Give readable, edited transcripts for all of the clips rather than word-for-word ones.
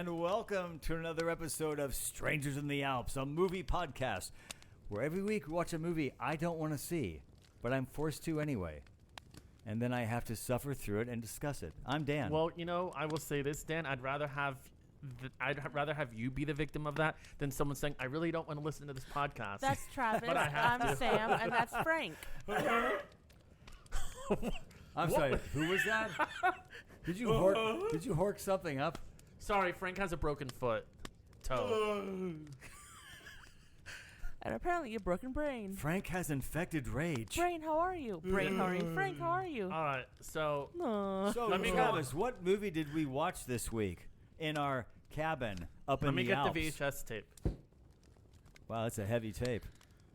and welcome to another episode of Strangers in the Alps, a movie podcast, where every week we watch a movie I don't want to see, but I'm forced to anyway. And then I have to suffer through it and discuss it. I'm Dan. Well, you know, I will say this, Dan. I'd rather have you be the victim of that than someone saying, I really don't want to listen to this podcast. That's Travis. But I'm Sam, and that's Frank. I'm sorry, who was that? Did you hork something up? Sorry, Frank has a broken toe. And apparently a broken brain. Frank has infected rage. Brain, how are you? Brain, how are you? Frank, how are you? All right, so So, Let me Travis, what movie did we watch this week in our cabin up in let me the get Alps? the VHS tape. Wow, that's a heavy tape.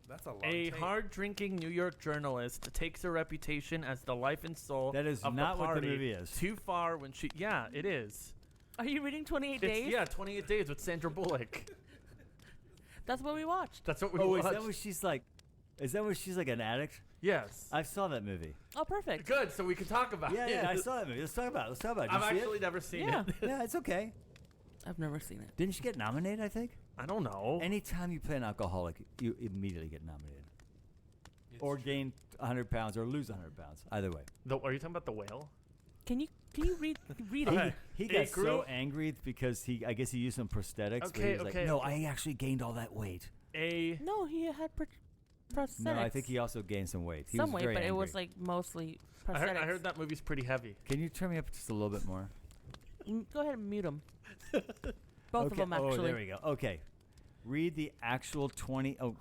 That's a long A tape. hard-drinking New York journalist takes her reputation as the life and soul That is of not the what the party movie is. too far when she... Yeah, it is. Are you reading 28 Days? It's, yeah, 28 Days with Sandra Bullock. That's what we watched. That's what we Oh, watched. is that where she's like? Is that where she's like an addict? Yes. I saw that movie. Oh, perfect. Good, so we can talk about it. Yeah, I saw that movie. Let's talk about it. Did I've you see actually it? never seen Yeah. it. Yeah, it's okay. I've never seen it. Didn't she get nominated, I think? I don't know. Anytime you play an alcoholic, you immediately get nominated. Or gain 100 pounds or lose 100 pounds. Either way. Are you talking about The Whale? Can you read it? Okay. He A got so group- angry because I guess he used some prosthetics. Okay, where he was okay, like, no, okay. I actually gained all that weight. No, he had prosthetics. No, I think he also gained some weight. He Some was weight, very but it angry. was like mostly prosthetics. I heard that movie's pretty heavy. Can you turn me up just a little bit more? Go ahead and mute him. Both of them, Oh, actually. there we go. Okay. Read the actual 20... Oh,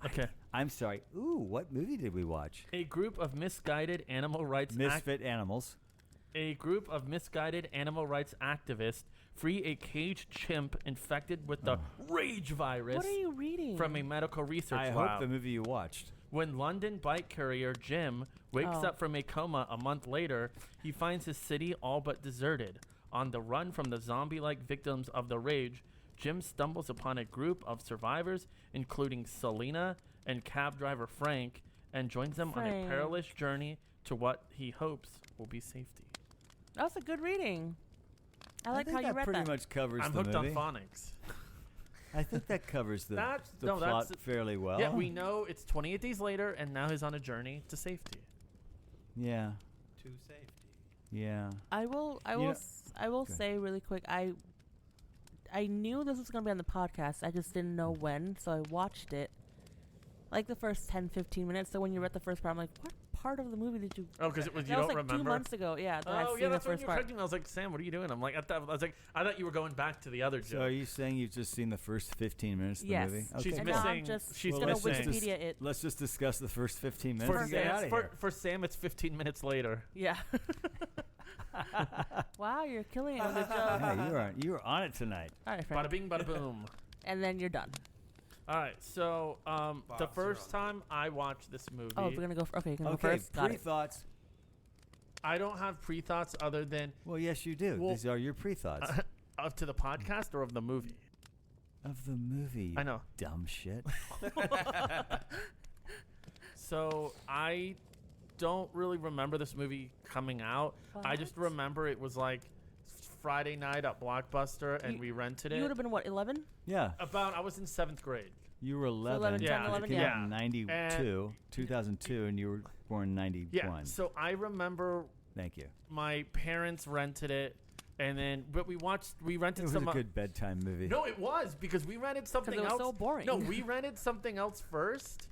Okay. I'm sorry. Ooh, what movie did we watch? A group of misguided animal rights Misfit Animals. A group of misguided animal rights activists free a caged chimp infected with the rage virus What are you reading? from a medical research I lab. hope the movie you watched. When London bike courier Jim wakes Oh. up from a coma a month later, he finds his city all but deserted. On the run from the zombie-like victims of the rage, Jim stumbles upon a group of survivors, including Selena and cab driver Frank, and joins them on a Frank. perilous journey to what he hopes will be safety. That was a good reading. I like think how you that read pretty that. much covers I'm the hooked movie. on phonics. I think that covers the No, plot that's- fairly well. Yeah, we know it's 28 days later, and now he's on a journey to safety. Yeah. To safety. Yeah. I will say really quick. I knew this was going to be on the podcast. I just didn't know when, so I watched it. Like the first 10, 15 minutes. So when you read the first part, I'm like, what part of the movie did you... Oh, because it was that you was don't like remember. 2 months ago. Yeah, that I'd Oh, seen yeah, that's the when first you were part. correcting me. I was like, Sam, what are you doing? I thought you were going back to the other joke. So are you saying you've just seen the first 15 minutes of the Yes. movie? She's And now I'm missing. just She's gonna let's just Wikipedia it. Let's just discuss the first 15 minutes For and get out of here. For Sam, it's 15 minutes later. Yeah. Wow, you're killing it with a joke. Hey, you are on it tonight. All right, Frank. Bada bing, bada boom. And then you're done. All right, so the first time I watched this movie, Oh, we're going to go... Okay, you're going to go Okay, first. Got it. pre-thoughts. I don't have pre-thoughts other than Well, yes, you do. Well- These are your pre-thoughts. up to the podcast or of the movie. Of the movie. I know. Dumb shit. So I don't really remember this movie coming out. I just What? remember it was like Friday night at Blockbuster, and we rented it. You would have been, what, 11? Yeah. I was in 7th grade. You were 11. 11, 10, Yeah. 11, You yeah. came out in 92, 2002, and you were born in 91. Yeah. So I remember Thank you. my parents rented it, and then but we rented It was some a good bedtime movie. No, it was because we rented something it was else. so boring. No, we rented something else first.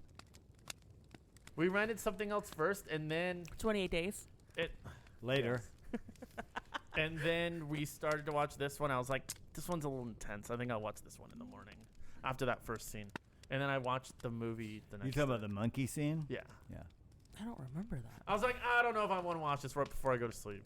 We rented something else first, and then 28 days. it. Later. And then we started to watch this one. I was like, this one's a little intense. I think I'll watch this one in the morning after that first scene. And then I watched the movie the next You talking day. about the monkey scene? Yeah. Yeah. I don't remember that. I was like, I don't know if I want to watch this right before I go to sleep.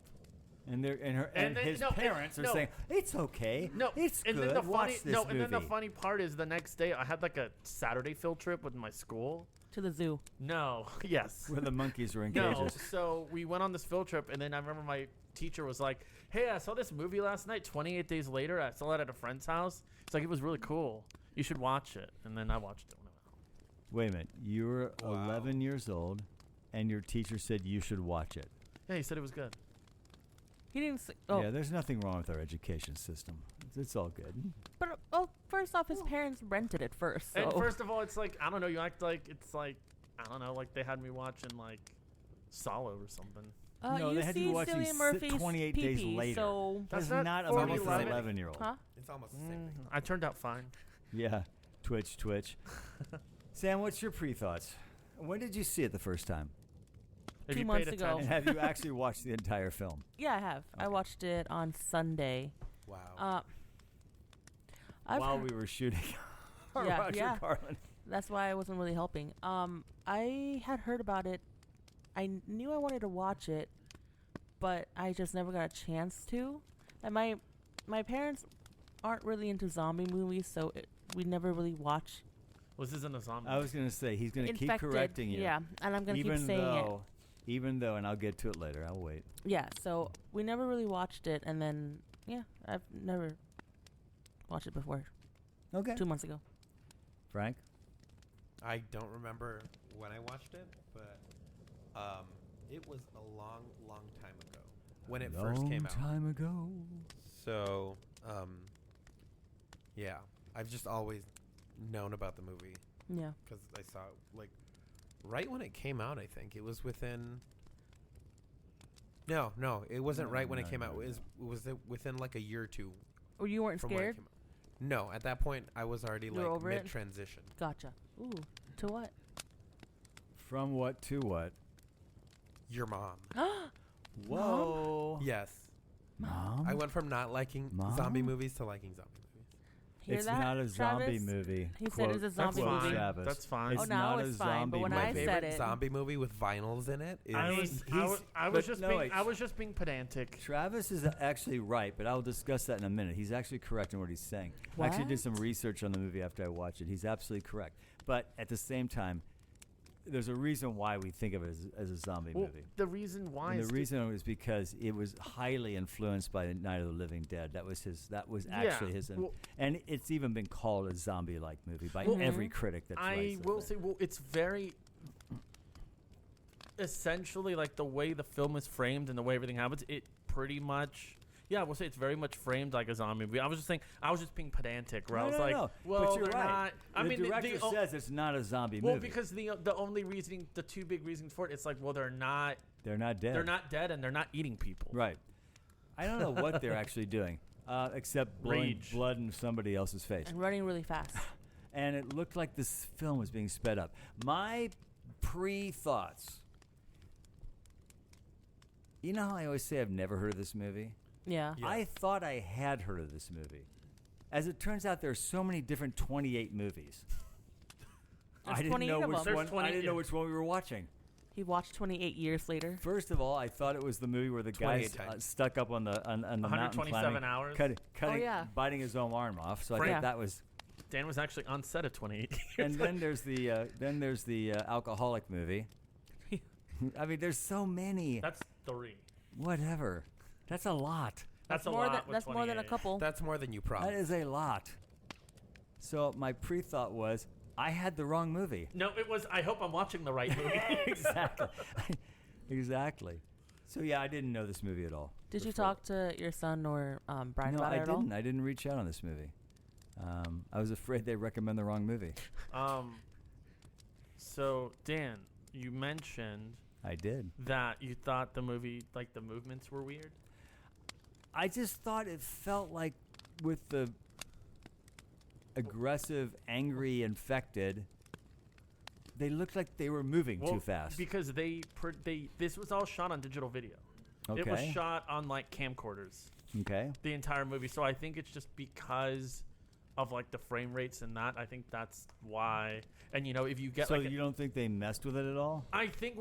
And And then- his no, parents and- are no. saying it's okay. No, it's and good. Then the Watch funny, this movie. and then the funny part is the next day I had like a Saturday field trip with my school. To the zoo. No, yes. where the monkeys were in No, cages. so we went on this field trip, and then I remember my teacher was like, hey, I saw this movie last night, 28 Days Later. I saw it at a friend's house. It's like, it was really cool. You should watch it. And then I watched it when I went home. Wait a minute. You were Wow. 11 years old, and your teacher said you should watch it. Yeah, he said it was good. He didn't say... Oh, Yeah, there's nothing wrong with our education system. It's all good. But first off, his parents rented it first. So. And first of all, it's like, I don't know, you act like it's like, I don't know, like they had me watching like Solo or something. No, you they had see you watching Cillian Murphy's 28 days pee-pee, later. So That's That's not not a movie for an 40-11. 11-year-old. huh? It's almost the same thing. I turned out fine. Yeah. Twitch. Sam, what's your pre-thoughts? When did you see it the first time? If 2 you months paid ago. And attention. have you actually watched the entire film? Yeah, I have. I Okay. watched it on Sunday. Wow. I've While heard- we were shooting Yeah, Roger yeah. Garland. That's why I wasn't really helping. I had heard about it. I knew I wanted to watch it, but I just never got a chance to. And my parents aren't really into zombie movies, so we never really watch. This isn't a zombie. I was going to say, he's going to keep Infected, correcting you. Yeah, and I'm gonna keep saying it. Even though, and I'll get to it later. I'll wait. Yeah, so we never really watched it, and then I've never watched it before. Okay. 2 months ago. Frank? I don't remember when I watched it, but it was a long, long time ago when it first came out. Long time ago. So, yeah, I've just always known about the movie Yeah. because I saw it like right when it came out. I think it was within. No, it wasn't No, right when no, it came no, out. no. It was within like a year or two Or you weren't from when it scared? came out. No, at that point I was already You were like over it? mid-transition. Gotcha. Ooh, to what? From what to what? Your mom. Whoa. Yes, Mom? I went from not liking Mom? zombie movies to liking zombie movies. Hear It's that, not a zombie Travis? movie. He said it's a Quote- zombie quote movie. Travis. That's fine. It's Oh, now not it's a fine, but zombie when My I movie. said favorite it- zombie movie with vinyls in it is. I mean, was, he's- I was but just no, being, wait. I was just being pedantic. Travis is actually right, but I'll discuss that in a minute. He's actually correct in what he's saying. I actually did What? some research on the movie after I watched it. He's absolutely correct. But at the same time, there's a reason why we think of it as a zombie Well, movie. the reason why And is the reason was because it was highly influenced by Night of the Living Dead. That was his. That was actually his. well- And it's even been called a zombie-like movie by Well, every critic that I writes the will thing. say, well, it's very essentially like the way the film is framed and the way everything happens. It pretty much, yeah, I will say it's very much framed like a zombie movie. I was just saying, I was just being pedantic. Where I was like, no. well, but you're they're right. not. I the mean, director says it's not a zombie well, movie. because the only reasoning, the two big reasons for it, it's like, well, they're not dead. they're not dead and they're not eating people. Right. I don't know what they're actually doing, except blowing Rage. blood in somebody else's face. And running really fast. And it looked like this film was being sped up. My pre-thoughts. You know how I always say I've never heard of this movie? Yeah. Yeah. I thought I had heard of this movie. As it turns out, there are so many different 28 movies. There's I didn't 28 know of which them. one. There's 20 I didn't know which one we were watching. He watched 28 years later. First of all, I thought it was the movie where the 28 guy's times. stuck up on the mountain 127 climbing, hours. cutting, yeah. biting his own arm off. So I Frank- think that was. Dan was actually on set at 28 years. And then there's the alcoholic movie. I mean, there's so many. That's 3. Whatever. That's a lot. That's a more lot. than with that's more than a 28. couple. That's more than you That promised. is a lot. So my pre-thought was I had the wrong movie. No, it was. I hope I'm watching the right movie. Exactly. Exactly. So yeah, I didn't know this movie at all. Did you before. talk to your son or Brian No, about I it at all? didn't. I didn't reach out on this movie. I was afraid they'd recommend the wrong movie. So Dan, you mentioned I did. that you thought the movie, like the movements, were weird. I just thought it felt like with the aggressive, angry, infected, they looked like they were moving too fast. Because this was all shot on digital video. Okay. It was shot on like camcorders. Okay. The entire movie. So I think it's just because of like the frame rates and that. I think that's why. And you know, if you get So like you don't think they messed with it at all? I think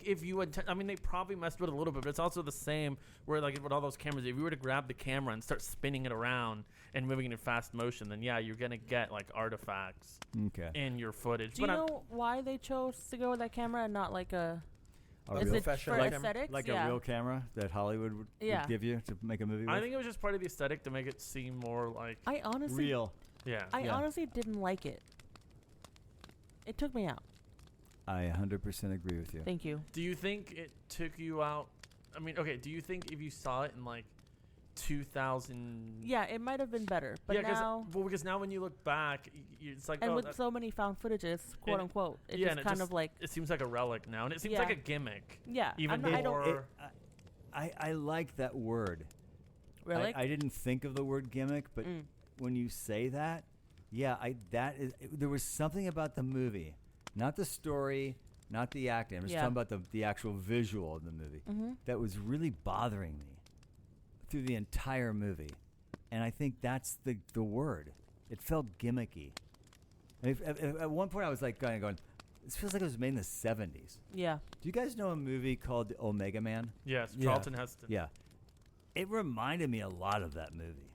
if you I mean, they probably messed with it a little bit, but it's also the same where, like, with all those cameras, if you were to grab the camera and start spinning it around and moving it in fast motion, then yeah, you're going to get, like, artifacts Okay. in your footage. Do you know why they chose to go with that camera and not like a? A Is real, it for professional camera? aesthetics? like yeah. a real camera that Hollywood would Yeah. give you to make a movie with? I think it was just part of the aesthetic to make it seem more like, I honestly, real. yeah. I Yeah. honestly didn't like it. It took me out. I 100% agree with you. Thank you. Do you think it took you out? I mean, okay, do you think if you saw it and, like, 2000. Yeah, it might have been better, but now because now when you look back, it's like and with so many found footages, quote unquote, it just kind of like it seems like a relic now, and it seems like a gimmick. Yeah, even more. I like that word. Really? I didn't think of the word gimmick, but when you say that, there was something about the movie, not the story, not the acting. I'm just talking about the actual visual of the movie that was really bothering me through the entire movie, and I think that's the word. It felt gimmicky. At one point, I was like kind of going, "This feels like it was made in the '70s." Yeah. Do you guys know a movie called Omega Man? Yes, Charlton Heston. Yeah, it reminded me a lot of that movie.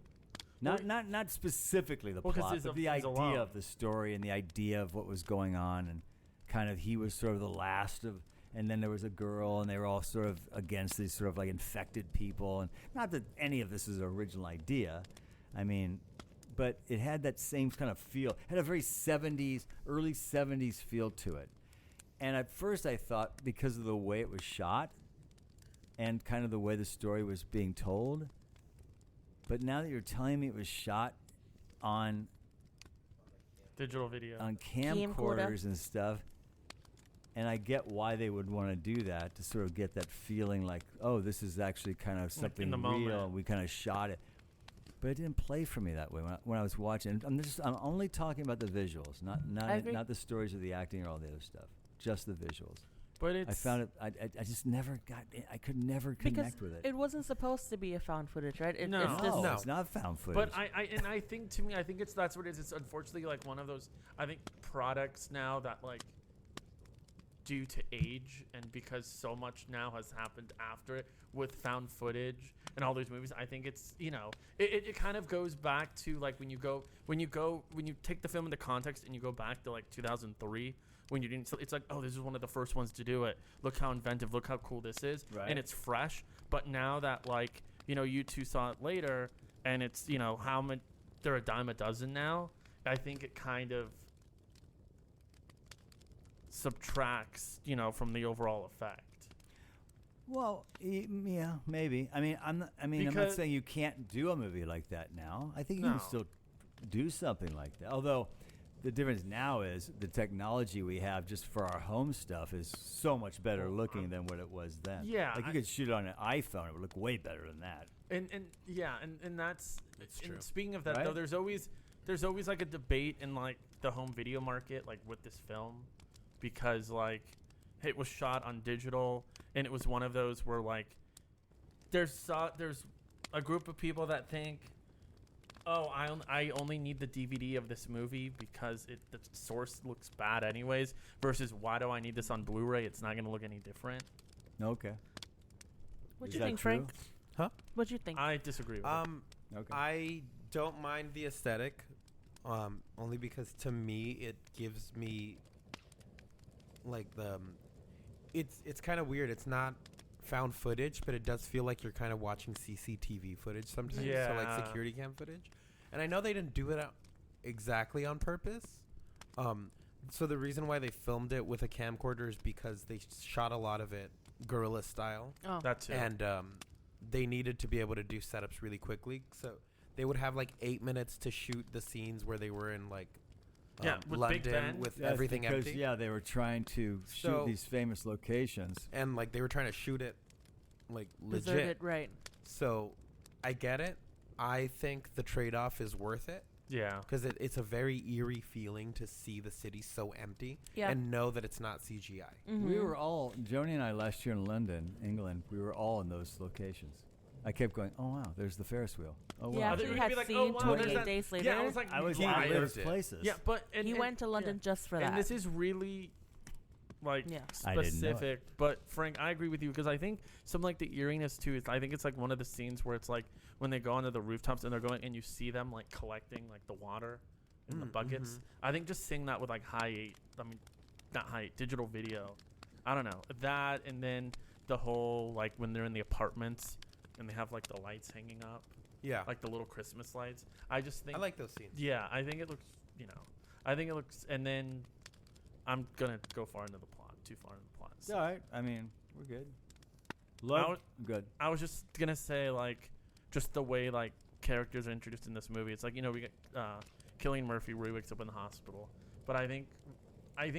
Not specifically the plot, but the idea of the story and the idea of what was going on, and kind of he was sort of the last of. And then there was a girl, and they were all sort of against these sort of like infected people. And not that any of this is an original idea. I mean, but it had that same kind of feel. It had a very early 70s feel to it. And at first I thought, because of the way it was shot and kind of the way the story was being told. But now that you're telling me it was shot on digital video, on camcorders and stuff, and I get why they would want to do that, to sort of get that feeling like, oh, this is actually kind of something in the real. moment. We kind of shot it. But it didn't play for me that way when I was watching. I'm only talking about the visuals, not the stories or the acting or all the other stuff, just the visuals. But I found it. I just never got. I could never connect with it. It wasn't supposed to be a found footage, right? No, it's not found footage. But I think that's what it is. It's unfortunately like one of those products now that like, due to age and because so much now has happened after it with found footage and all these movies, I think it's it kind of goes back to like when you take the film into context and you go back to like 2003 when you didn't. It's like, oh, this is one of the first ones to do it. Look how inventive. Look how cool this is, right. And it's fresh. But now that like you two saw it later and it's how much they're a dime a dozen now. I think it kind of subtracts from the overall effect. Well, yeah, maybe. I mean, I'm not saying you can't do a movie like that now. I think you can still do something like that. Although the difference now is the technology we have just for our home stuff is so much better looking than what it was then. Yeah, like you could shoot it on an iPhone; it would look way better than that. And that's true. And speaking of that, right? though, there's always like a debate in like the home video market, like with this film. Because like it was shot on digital, and it was one of those where like there's a group of people that think, oh, I only need the DVD of this movie because the source looks bad anyways. Versus why do I need this on Blu-ray? It's not gonna look any different. Okay. What do you think, Frank? Huh? What do you think? I disagree with it. Okay. I don't mind the aesthetic, only because to me it gives me like it's kind of weird. It's not found footage, but it does feel like you're kind of watching CCTV footage sometimes. Yeah. So like security cam footage. And I know they didn't do it exactly on purpose. So the reason why they filmed it with a camcorder is because they shot a lot of it guerrilla style. Oh. That too. And they needed to be able to do setups really quickly. So they would have like 8 minutes to shoot the scenes where they were in like with London Big Ben. with That's everything because, empty. Yeah, they were trying to shoot these famous locations. And like they were trying to shoot it like legit. Deserted, right. So I get it. I think the trade-off is worth it. Yeah. Because it's a very eerie feeling to see the city so empty and know that it's not CGI. Mm-hmm. We were all, Joni and I last year in London, England, we were all in those locations. I kept going, oh, wow, there's the Ferris wheel. Oh, wow. Yeah, after we had seen 28 days later. Yeah, I was like, I was in in those places. Yeah, but he went to London just for that. And this is really like I didn't know specific. But Frank, I agree with you because I think some like the eeriness too is I think it's like one of the scenes where it's like when they go onto the rooftops and they're going and you see them like collecting like the water in the buckets. Mm-hmm. I think just seeing that with like digital video. I don't know. That and then the whole like when they're in the apartments and they have like the lights hanging up. Yeah. Like the little Christmas lights. I just think I like those scenes. Yeah, I think it looks, I think it looks, and then I'm going to go too far into the plot. So. All right. I mean, we're good. Good. I was just going to say, like, just the way like characters are introduced in this movie. It's like, we get Cillian Murphy where he wakes up in the hospital. But I think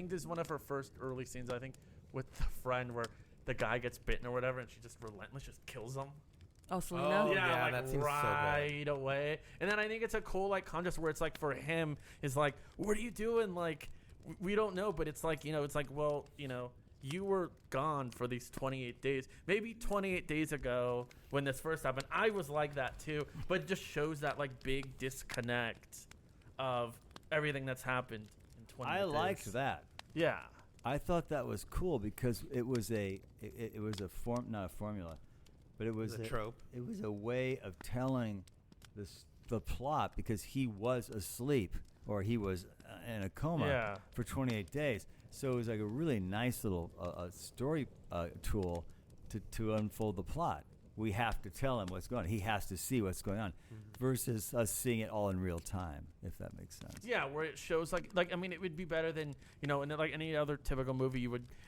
this is one of her first early scenes, I think, with the friend where the guy gets bitten or whatever, and she just just kills him. Oh, Selena? Oh, Yeah, like that seems so right away. And then I think it's a cool like contrast where it's like for him is like, what are you doing? Like, we don't know, but it's like, it's like, well, you were gone for these 28 days. Maybe 28 days ago when this first happened, I was like that too. But it just shows that like big disconnect of everything that's happened in 28 days. I liked that. Yeah. I thought that was cool because it was a not a formula, but it was a trope. It was a way of telling the plot because he was asleep or he was in a coma for 28 days. So it was like a really nice little story tool to unfold the plot. We have to tell him what's going on. He has to see what's going on versus us seeing it all in real time, if that makes sense. Yeah, where it shows like I mean, it would be better than, in like any other typical movie,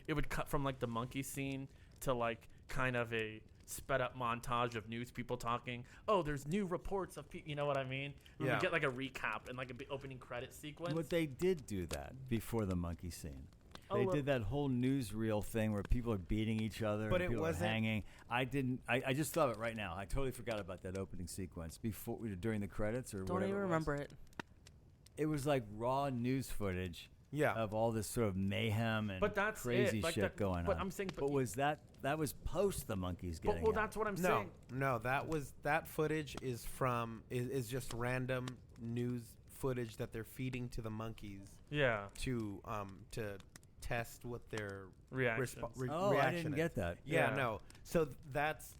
it would cut from like the monkey scene to like kind of a sped up montage of news people talking. Oh, there's new reports of people, you know what I mean? We get like a recap and like a opening credit sequence. But they did do that before the monkey scene. They did that whole newsreel thing where people are beating each other But and it people are wasn't- hanging. I just thought of it right now. I totally forgot about that opening sequence during the credits or Don't whatever. even remember it. It was like raw news footage Yeah. of all this sort of mayhem and But that's crazy it. Like shit going on. But I'm saying, But was that was post the monkeys getting well, out. that's what I'm No, saying. no, that footage is just random news footage that they're feeding to the monkeys Yeah. to test what their Reactions. Oh, reaction I didn't is. get that. Yeah, Yeah. no. So that's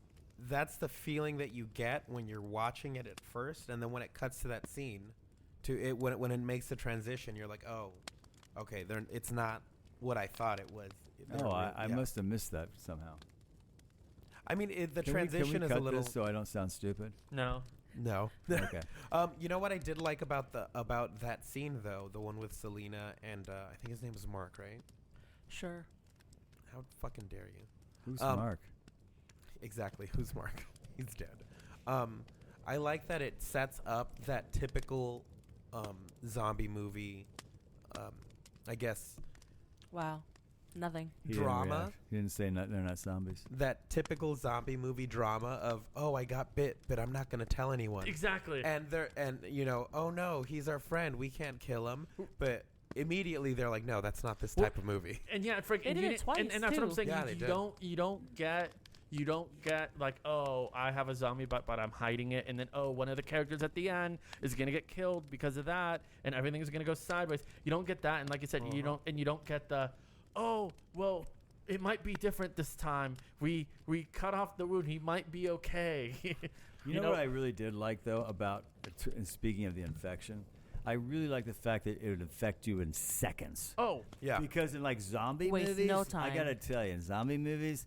the feeling that you get when you're watching it at first, and then when it cuts to that scene, when it makes the transition, you're like, oh, okay, it's not what I thought it was. I must have missed that somehow. I mean, the Can transition we is a cut little. this so I don't sound stupid? No. No. Okay. You know what I did like about that scene though, the one with Selena and I think his name was Mark, right? Sure. How fucking dare you? Who's Mark? Exactly. Who's Mark? He's dead. I like that it sets up that typical zombie movie. I guess Wow. Nothing. He didn't drama. react. He didn't say they're not zombies. that typical zombie movie drama of, oh, I got bit, but I'm not gonna tell anyone. Exactly. And oh no, he's our friend, we can't kill him. But immediately they're like, no, that's not this type of movie. And yeah, They did it twice, and that's what I'm too. saying. Yeah, they did. You don't get like, oh, I have a zombie but I'm hiding it, and then one of the characters at the end is gonna get killed because of that, and everything is gonna go sideways. You don't get that, and like you said, you don't get the, oh, well, it might be different this time. We cut off the wound. He might be okay. You know what I really did like, though, about, and speaking of the infection, I really like the fact that it would affect you in seconds. Oh, Yeah. Because in, like, zombie Waste movies, no time. I got to tell you, in zombie movies,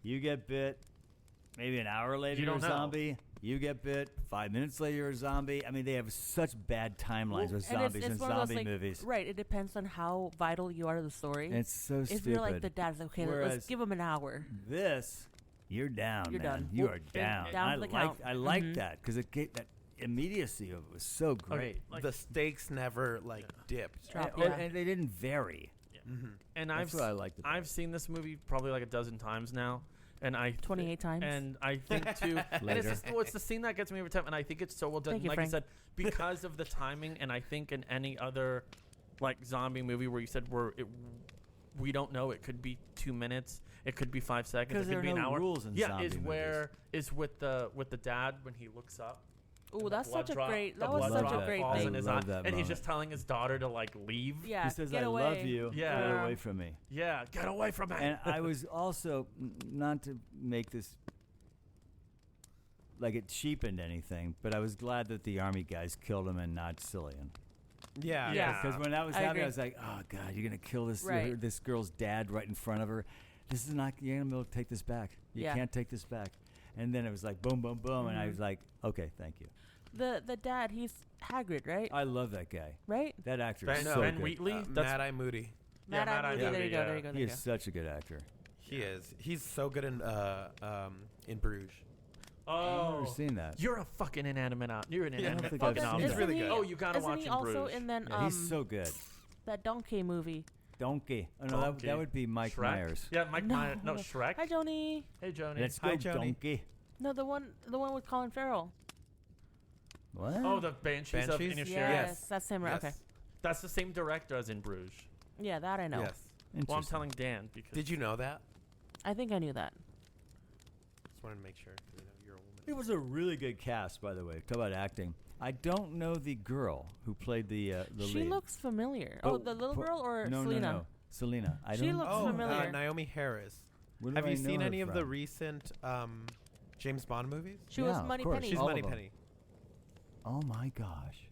you get bit, maybe an hour later You you're a don't know. zombie. You get bit, 5 minutes later you're a zombie. I mean, they have such bad timelines with And zombies in one of those, zombie like, movies. Right. It depends on how vital you are to the story. It's so if stupid. you're like the dad's okay, Whereas let's give him an hour. This, you're down, You're man. done. You Well, are down. down I for the like count. I like Mhm. that because that immediacy of it was so great. like, The stakes never dipped. Drop, And, yeah. and they didn't vary. Mm-hmm. and That's what I liked about I've seen this movie probably like a dozen times now, and 28 times. And I think too, and it's Later. just, it's the scene that gets me every time, and I think it's so well done. Thank you, like Frank. I said, because of the timing, and I think in any other like zombie movie where you said we don't know, it could be 2 minutes, it could be 5 seconds, Because it there could are be an no hour. rules in Yeah, zombie movies. is with the dad when he looks up. Ooh, and the that's blood such a drop- great. the That was blood such drop a great falls I in his love eye, that and he's moment. just telling his daughter to like leave. Yeah. He says, get I away. love you. Yeah. Get away from me. Yeah, get away from me. And I was also, not to make this like it cheapened anything, but I was glad that the army guys killed him and not Cillian. Yeah. Yeah. Because when that was I happening, I agree. was like, oh, God, you're going to kill Right. this girl's dad right in front of her. This is not, you're going to be able to take this back. You Yeah. can't take this back. And then it was like, boom, boom, boom. And I Mhm. was like, okay, thank you. The dad, he's Hagrid, right? I love that guy. Right? That actor Ben, is no, so Ben good. Wheatley. Mad Eye Moody. Yeah, Mad Eye Moody, There Moody, you go. yeah. There you go. He There you is go. such a good actor. He is. He's so good in Bruges. I've never seen that. You're a fucking inanimate out. You're an I don't inanimate think fucking I've seen object. He's really good. Oh, you gotta Isn't watch he In also Bruges. in then Yeah, he's so good. that Donkey movie? Donkey. Oh, no, Donkey. that would be Mike Shrek? Myers. Yeah, Mike No. Myers. No, Shrek. Hi, Joni. Hey, Joni. Let's Hi, go, Joni. Donkey. No, the one with Colin Farrell. What? Oh, the Banshees of Banshees? Inisherin. Yes, Yes. that's him. Right? Yes. Okay. That's the same director as In Bruges. Yeah, that I know. Yes. Well, I'm Interesting. telling Dan because Did you know that? I think I knew that. Just wanted to make sure. You're a woman. It was a really good cast, by the way. Talk about acting. I don't know the girl who played the She lead. looks familiar. But Oh, the little girl or no, Selena? No. Selena. I She don't. looks Oh, familiar. Naomi Harris. Where do Have I you know seen her any of the from? recent James Bond movies? She Yeah, was of Money course. Penny. She's All Money of them. Penny. Oh my gosh.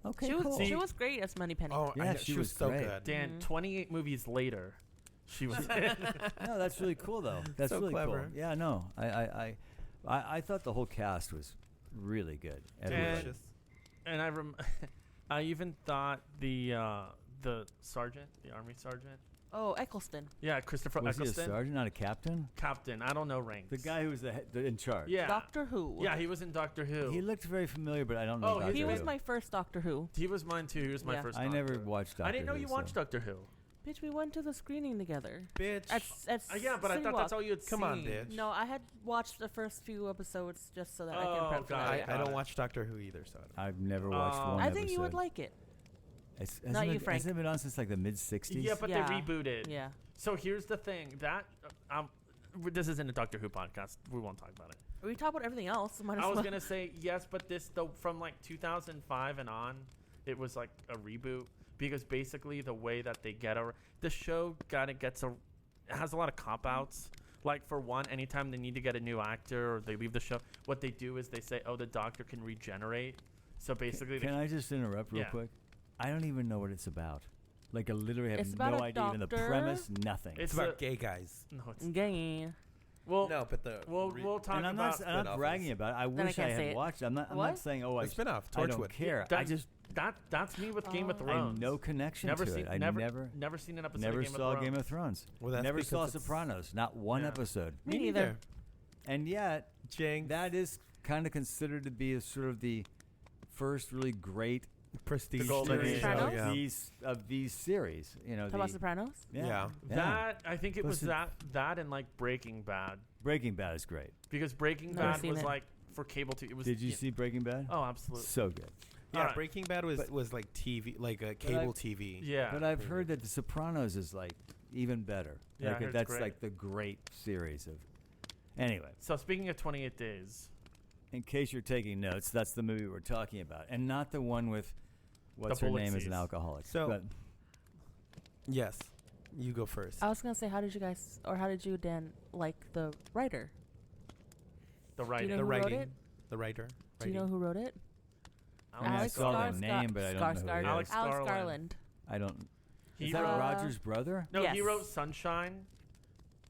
Okay, She was cool. she was great as Money Penny. Oh, Yeah, I know. she She was was so great. good. Dan, Mhm. 28 movies later, she was. No, that's really cool though. That's So really clever. cool. Yeah, no, I thought the whole cast was really good. Everybody. Delicious. And I even thought the sergeant, the army sergeant. Oh, Eccleston. Yeah, Christopher Was he a Eccleston. sergeant, not a captain? Captain. I don't know ranks. The guy who was in charge. Yeah. Doctor Who. Yeah, he was in Doctor Who. He looked very familiar, but I don't know. Oh, Doctor He was Who. my first Doctor Who. He was mine too. He was my Yeah. first. I never Doctor. watched Doctor I didn't know Who, you so- watched Doctor Who. Bitch, we went to the screening together. Bitch. At Yeah, but I City thought that's Walk. all you had Come on, seen. bitch. No, I had watched the first few episodes just so that I Oh, can prep for got that. it. yeah. I Got don't watch Doctor Who either, so I don't. I've never watched Oh. one I episode. think you would like it. Hasn't you, been- Frank. Hasn't it been on since like the mid '60s? Yeah, but Yeah. they rebooted. Yeah. So here's the thing that this isn't a Doctor Who podcast. We won't talk about it. We talk about everything else. Might as I was well. gonna say yes, but this though from like 2005 and on, it was like a reboot because basically the way that they get the show it has a lot of cop outs. Like for one, anytime they need to get a new actor or they leave the show, what they do is they say, "Oh, the Doctor can regenerate." So basically, Can I just interrupt real Yeah. quick? I don't even know what it's about. Like I literally have It's about no a idea. Even the doctor. premise, nothing. It's It's about a- gay guys. no, it's Gay. well, No, but the we'll talk and I'm about. not, I'm not bragging about it. I Then I wish I can't say had it. watched it. I'm not What? saying, oh, the spin-off, I don't Torchwood. care. That- I just That's me with Game of Oh. I have Thrones. no connection Never to seen. it. I never seen an episode. never of Game saw of Thrones. Game of Thrones. Well, that's Never saw because it's- Sopranos. Not one Yeah. episode. Me neither. And yet, Jinx. that is kind of considered to be a sort of the first really great Prestige. The Golden TV Age. show, Sopranos? yeah. of these series. You know, Talk about the, Sopranos. Yeah. That I think it was Listen- that and like Breaking Bad Breaking Bad is great. because Breaking Never Bad seen was it. like for cable TV. It was. Did you see Breaking Bad? Oh, absolutely. So good. Yeah, Alright. Breaking Bad was like TV, like a cable TV. Yeah. But I've heard that The Sopranos is like even better. Yeah, I Like, heard it's that's great. like the great series of. Anyway, So speaking of 28 Days, in case you're taking notes, that's the movie we're talking about, and not the one with what's her name as an Bulletseize. alcoholic. So- but Yes. You go first. I was gonna say, how did you, Dan, like the writer? the Do writer. you know the who wrote writing. it? The writer. Do you know who wrote it? I mean, I Alex saw the Skarsgård- name, but I don't know who he Skarsgård. is. Alex Alex Garland. Garland. I don't. He Is that wrote- Roger's brother? No, he Yes. wrote Sunshine.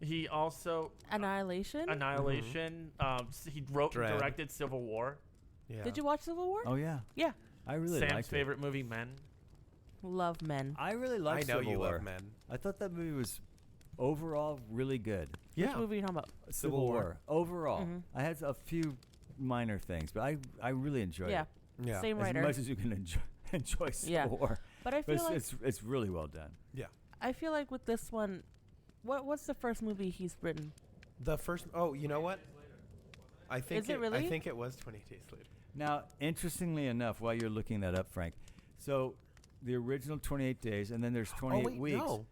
He also Annihilation. Annihilation. He wrote and Dread. directed Civil War. Yeah. Did you watch Civil War? Oh yeah, Yeah. I really Sam's liked favorite movie, Men. Love Men. it. I really I liked know Civil you War. love men. I thought that movie was overall really good. Which movie are you talking about? Civil War. Overall, Mhm. I had a few minor things, but I really enjoyed Yeah. it. Yeah. Same As writer. much as you can enjoy Civil Yeah. War. But I But feel like it's really well done. I feel like with this one, what's the first movie he's written? The first. Oh, you know what? I think Is it really? I think it was 20 Days Later. Now, interestingly enough, while you're looking that up, Frank, so the original 28 Days, and then there's 28 oh wait, Weeks, no.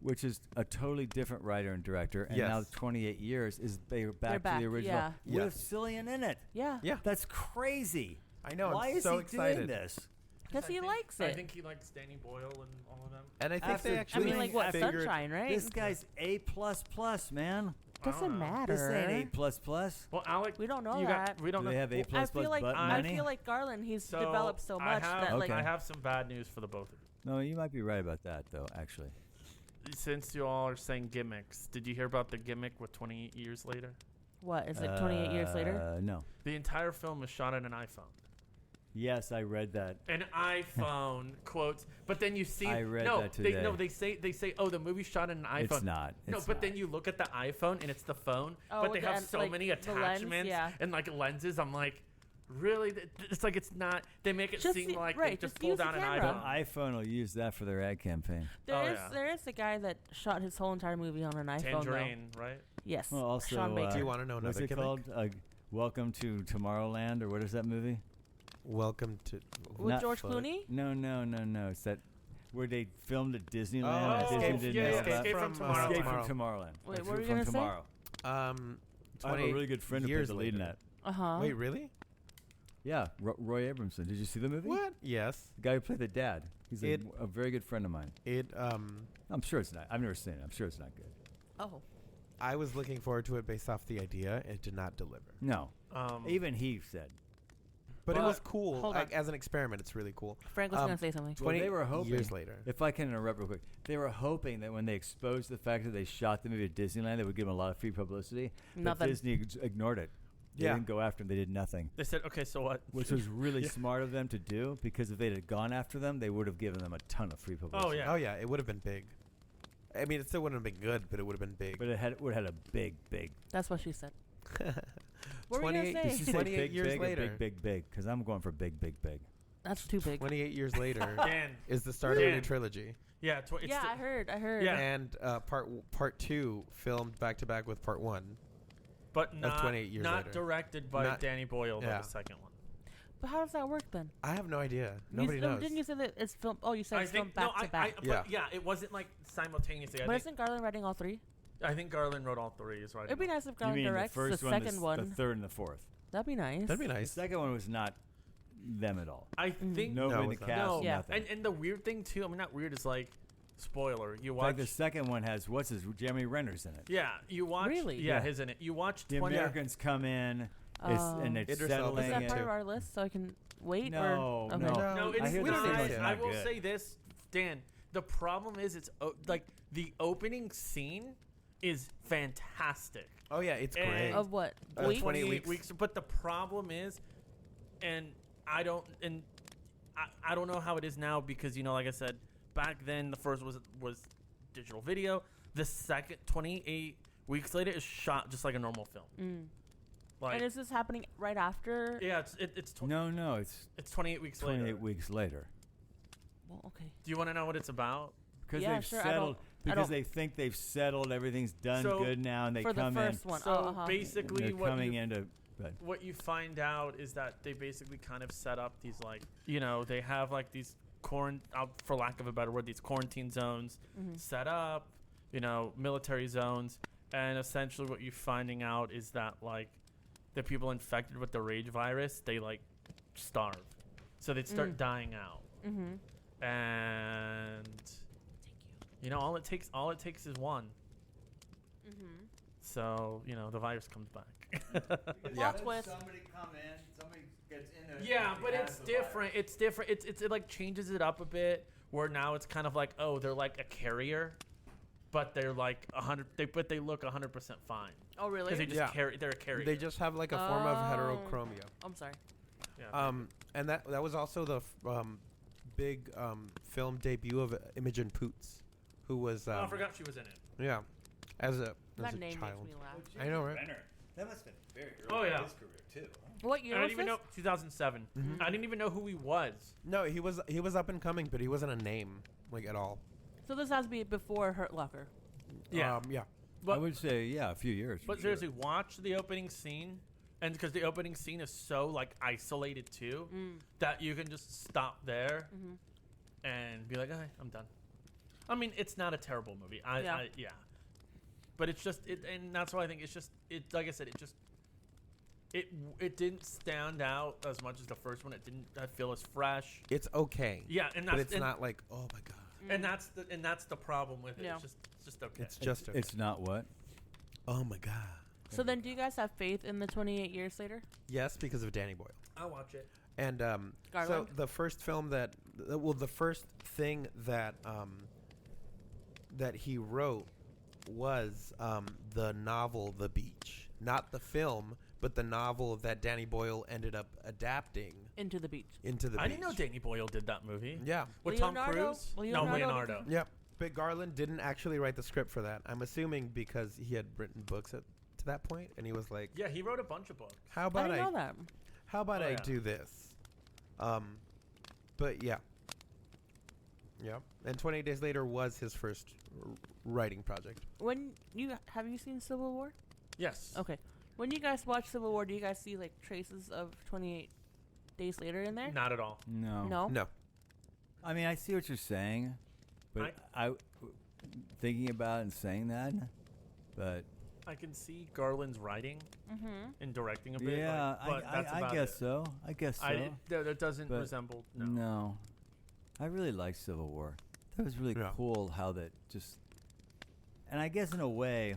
which is a totally different writer and director, and now Yes. 28 Years is they're back to back, the original yeah. with Yes. Cillian in it. Yeah. Yeah. That's crazy. I know. Why I'm is so he excited. doing this? Because he likes I it. think he likes Danny Boyle and all of them. And I think After they I actually. mean, like what? figured- Sunshine, right? This guy's A++, man. I don't Doesn't know. matter. This ain't A++. Well, Alec, We don't know you that. Got, we don't Do know. they have A++ I feel like money? I feel like Garland. He's So, developed so much I have, that like Okay. I have some bad news for the both of you. No, you might be right about that, though, actually. Since you all are saying gimmicks, did you hear about the gimmick with 28 Years Later? what is it? 28 years later. No. The entire film was shot on an iPhone. Yes, I read that. An iPhone quotes, but then you see I read that today. They say oh the movie shot in an iPhone. It's not. No, It's but not. then you look at the iPhone and it's the phone, Oh, but they with have the so like, many the lens, attachments yeah. and like lenses. I'm like, really? It's like it's not. They make it Just seem like they right, just just pulled use the out an camera. iPhone. iPhone will use that for their ad campaign. There is a guy that shot his whole entire movie on an iPhone. Tangerine, right? Though. Yes. Well, also, Sean Baker. Do you want to know what's another it gimmick? called? Welcome to Tomorrowland, or what is that movie? Welcome to. With Not George Foot. Clooney? No. It's that where they filmed at Disneyland. Oh, and Disney Escape- didn't yeah, know yeah, about. Escape from Tomorrow. Escape from Tomorrowland. Wait, Like, what were you from gonna say? tomorrow. I have a really good friend who plays the lead in that. Wait, really? Yeah, Roy Abramson. Did you see the movie? What? Yes. The guy who played the dad. He's It- a very good friend of mine. I'm sure it's not. I've never seen it. I'm sure it's not good. Oh. I was looking forward to it based off the idea. It did not deliver. No. Even he said. But it Well, was cool. hold Like, on. as an experiment, it's really cool. Frank was going to say something. 20 they were hoping, years later. If I can interrupt real quick, they were hoping that when they exposed the fact that they shot the movie at Disneyland, they would give them a lot of free publicity. Nothing. But Disney ignored it. They Yeah. didn't go after them. They did nothing. They said, okay, so what? Which was really smart of them to do, because if they'd have gone after them, they would have given them a ton of free publicity. Oh, yeah. Oh, yeah. It would have been big. I mean, it still wouldn't have been good, but it would have been big. But it would have had a big. That's what she said. What were you going to Did she say? say 28 big, years big, later. or big? Because I'm going for big. That's too big. 28 years later Dan. is the start of a new Dan. trilogy. Yeah, it's Yeah, I heard. Yeah. And part 2 filmed back to back with part 1. but not 28 years not later. directed by Not- Danny Boyle, yeah. the second one. But how does that work then? I have no idea. Nobody knows. Didn't you say that it's filmed? Oh, you said it's filmed back to back. But yeah, it wasn't like simultaneously. But isn't Garland writing all three? I think Garland wrote all three. Is right. It'd be nice if You Garland mean the directs the first one, second the one. third, and the fourth? That'd be nice. That'd be The nice. second one was not them at all. I think Nobody No, in the it's not. cast, no. Yeah. nothing. And the weird thing too. I mean, not weird. Is like spoiler. You In watch. fact, the second one has Jeremy Renner's in it. yeah, you watch. Really? Yeah, Yeah. his in it. You watch The 20. Americans come in, and it's Idris Elba's settling. Is that and- part of our list so I can wait? No, or? Okay. no. No, I it's hear we don't not. need it's to. I not will good. say this, Dan. The problem is, it's like the opening scene is fantastic. Oh, yeah. It's And- great. Of what? 28 Weeks? weeks. But the problem is, and I don't know how it is now because like I said, back then the first was digital video. The second 28 weeks later is shot just like a normal film. Like And is this happening right after? yeah, it's No, it's it's 28 weeks 28 later. weeks later. Well, okay. Do you want to know what it's about? Because Yeah, they've sure, I settled. don't- Because they think they've settled, everything's done So- good now, and they For the come first in. one. So uh-huh. basically, They're what coming you, into. But what you find out is that they basically kind of set up these they have like these for lack of a better word, these quarantine zones set up, military zones, and essentially what you're finding out is that the people infected with the rage virus, they starve, so they'd start dying out, and all it takes is one. So the virus comes back. Yeah. Plot twist. Somebody come in. Somebody gets in there. Yeah, but it's different. It's different. It changes it up a bit. Where now it's kind of like, oh, they're like a carrier, but they're like 100. But they look 100% fine. Oh, really? Because they just Yeah. carry. They're a carrier. They just have like a form of Oh. heterochromia. I'm sorry. Yeah. And that was also the big film debut of Imogen Poots, who was I forgot she was in it. yeah, as a That name child. makes me laugh. I know, right? That must have been very early Oh, yeah. in his career too. What year I was didn't even this? know 2007. Mhm. I didn't even know who he was. No, he was up and coming, but he wasn't a name at all. So this has to be before Hurt Locker. Yeah. Yeah. I But would say a few years. but for seriously, watch the opening scene, and because the opening scene is so isolated too, that you can just stop there and be like, okay, I'm done. I mean, it's not a terrible movie. Yeah. But it's just and that's why I think it's just like I said, it didn't stand out as much as the first one. It didn't feel as fresh. It's okay. Yeah, and that's But it's and, not like, oh my god. and that's the problem with it. Yeah. It's just okay. It's just okay. It's not what. Oh my god. So then, do you guys have faith in the 28 years later? Yes, because of Danny Boyle. I'll watch it. And so Garland? the first film the first thing that that he wrote was the novel The Beach, not the film, but the novel that Danny Boyle ended up adapting Into the Beach. into the I beach. didn't know Danny Boyle did that movie. Yeah. With Leonardo? Tom Cruise? No, Leonardo? Leonardo. Yeah. But Garland didn't actually write the script for that. I'm assuming because he had written books to that point, and he was like, Yeah, he wrote a bunch of books. "How I about didn't know that. How about Oh, I yeah. do this?" But yeah. Yeah. And 28 Days Later was his first writing project. Have you seen Civil War? Yes. Okay. When you guys watch Civil War, do you guys see like traces of 28 Days Later in there? Not at all. No. No. I mean, I see what you're saying, but I thinking about it and saying that, but I can see Garland's writing Mm-hmm. and directing a bit. yeah, but that's I about guess it. so. I guess so. That doesn't But resemble. No. No. I really liked Civil War. That was really Yeah. cool how that just, and I guess in a way,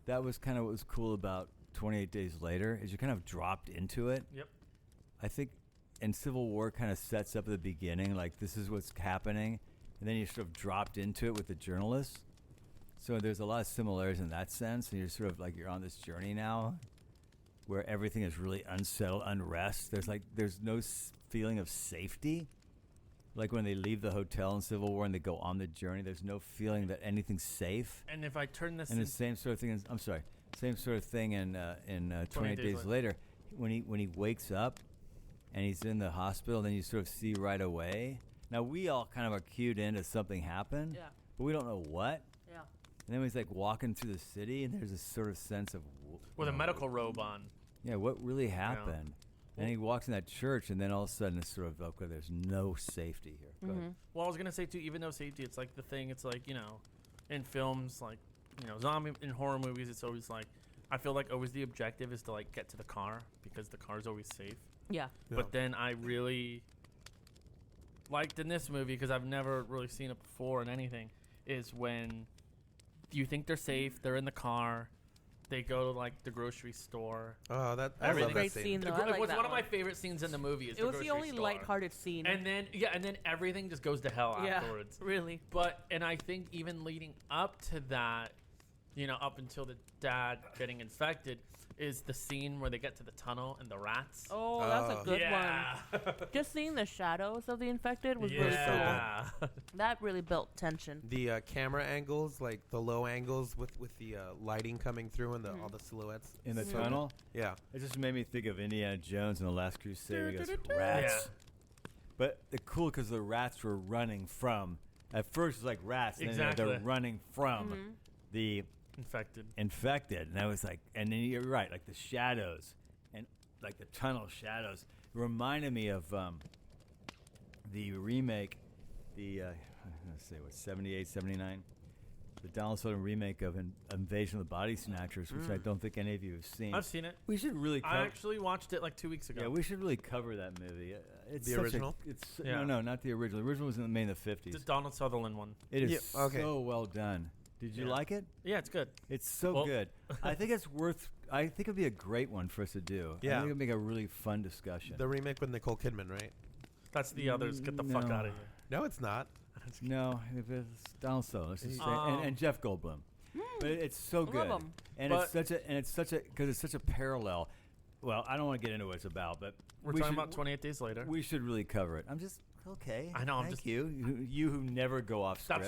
that was kind of what was cool about 28 Days Later, is you kind of dropped into it. Yep. I think, and Civil War kind of sets up at the beginning, like this is what's happening, and then you sort of dropped into it with the journalists. So there's a lot of similarities in that sense, and you're sort of like you're on this journey now, where everything is really unsettled, unrest. There's no feeling of safety. Like when they leave the hotel in Civil War and they go on the journey, there's no feeling that anything's safe. And if I turn this, And the same sort of thing. Same sort of thing in 28 Days Later. When he wakes up and he's in the hospital, then you sort of see right away. Now we all kind of are cued into something happened, Yeah. but we don't know what. Yeah. And then he's like walking through the city, and there's this sort of sense of with a medical robe on. Yeah, what really happened? And he walks in that church, and then all of a sudden it's sort of okay. There's no safety here. Go ahead. Well, I was gonna say too, even though safety, it's like the thing. It's like in films, like zombie in horror movies, it's always like I feel like always the objective is to like get to the car because the car is always safe. Yeah. But then I really liked in this movie because I've never really seen it before in anything. Is when you think they're safe, they're in the car. They go to like the grocery store. Oh, that That was a love great that scene, though. It I like was that one of my favorite scenes in the movie. Is It was the grocery only store. lighthearted scene. And then everything just goes to hell yeah, afterwards. really. And I think even leading up to that, up until the dad getting infected, is the scene where they get to the tunnel and the rats. Oh, that's a good yeah. one. Just seeing the shadows of the infected was really cool. yeah. That really built tension. The camera angles, like the low angles with the lighting coming through and all the silhouettes. In the So tunnel, good. Yeah. it just made me think of Indiana Jones and the Last Crusade. Where he goes, rats. But the cool because the rats were running from. At first, it's like rats, and then Exactly. they're running from the Infected. And I was like, and then you're right, like the shadows and like the tunnel shadows. It reminded me of the remake, let's say what, 78, 79, the Donald Sutherland remake of Invasion of the Body Snatchers, which I don't think any of you have seen. I've seen it. We should really I actually watched it like 2 weeks ago. yeah, we should really cover that movie. It's The such original? Yeah. No, not the original. The original was in the 50s. The Donald Sutherland one. It is Yeah, okay. so well done. Did you Yeah. like it? Yeah, it's good. It's so Well- good. I think it's worth. I think it'd be a great one for us to do. Yeah. I think it'd make a really fun discussion. The remake with Nicole Kidman, right? That's the others. Get the fuck No. out of here. No, it's not. No, if it's Donald Sutherland, let's just say, Um, and Jeff Goldblum. But it's so Love good, 'em. and But- it's such a because it's such a parallel. Well, I don't want to get into what it's about, but We're we talking should- about 28 Days Later. We should really cover it. I'm just okay. I know, I'm Thank just- you who never go off script.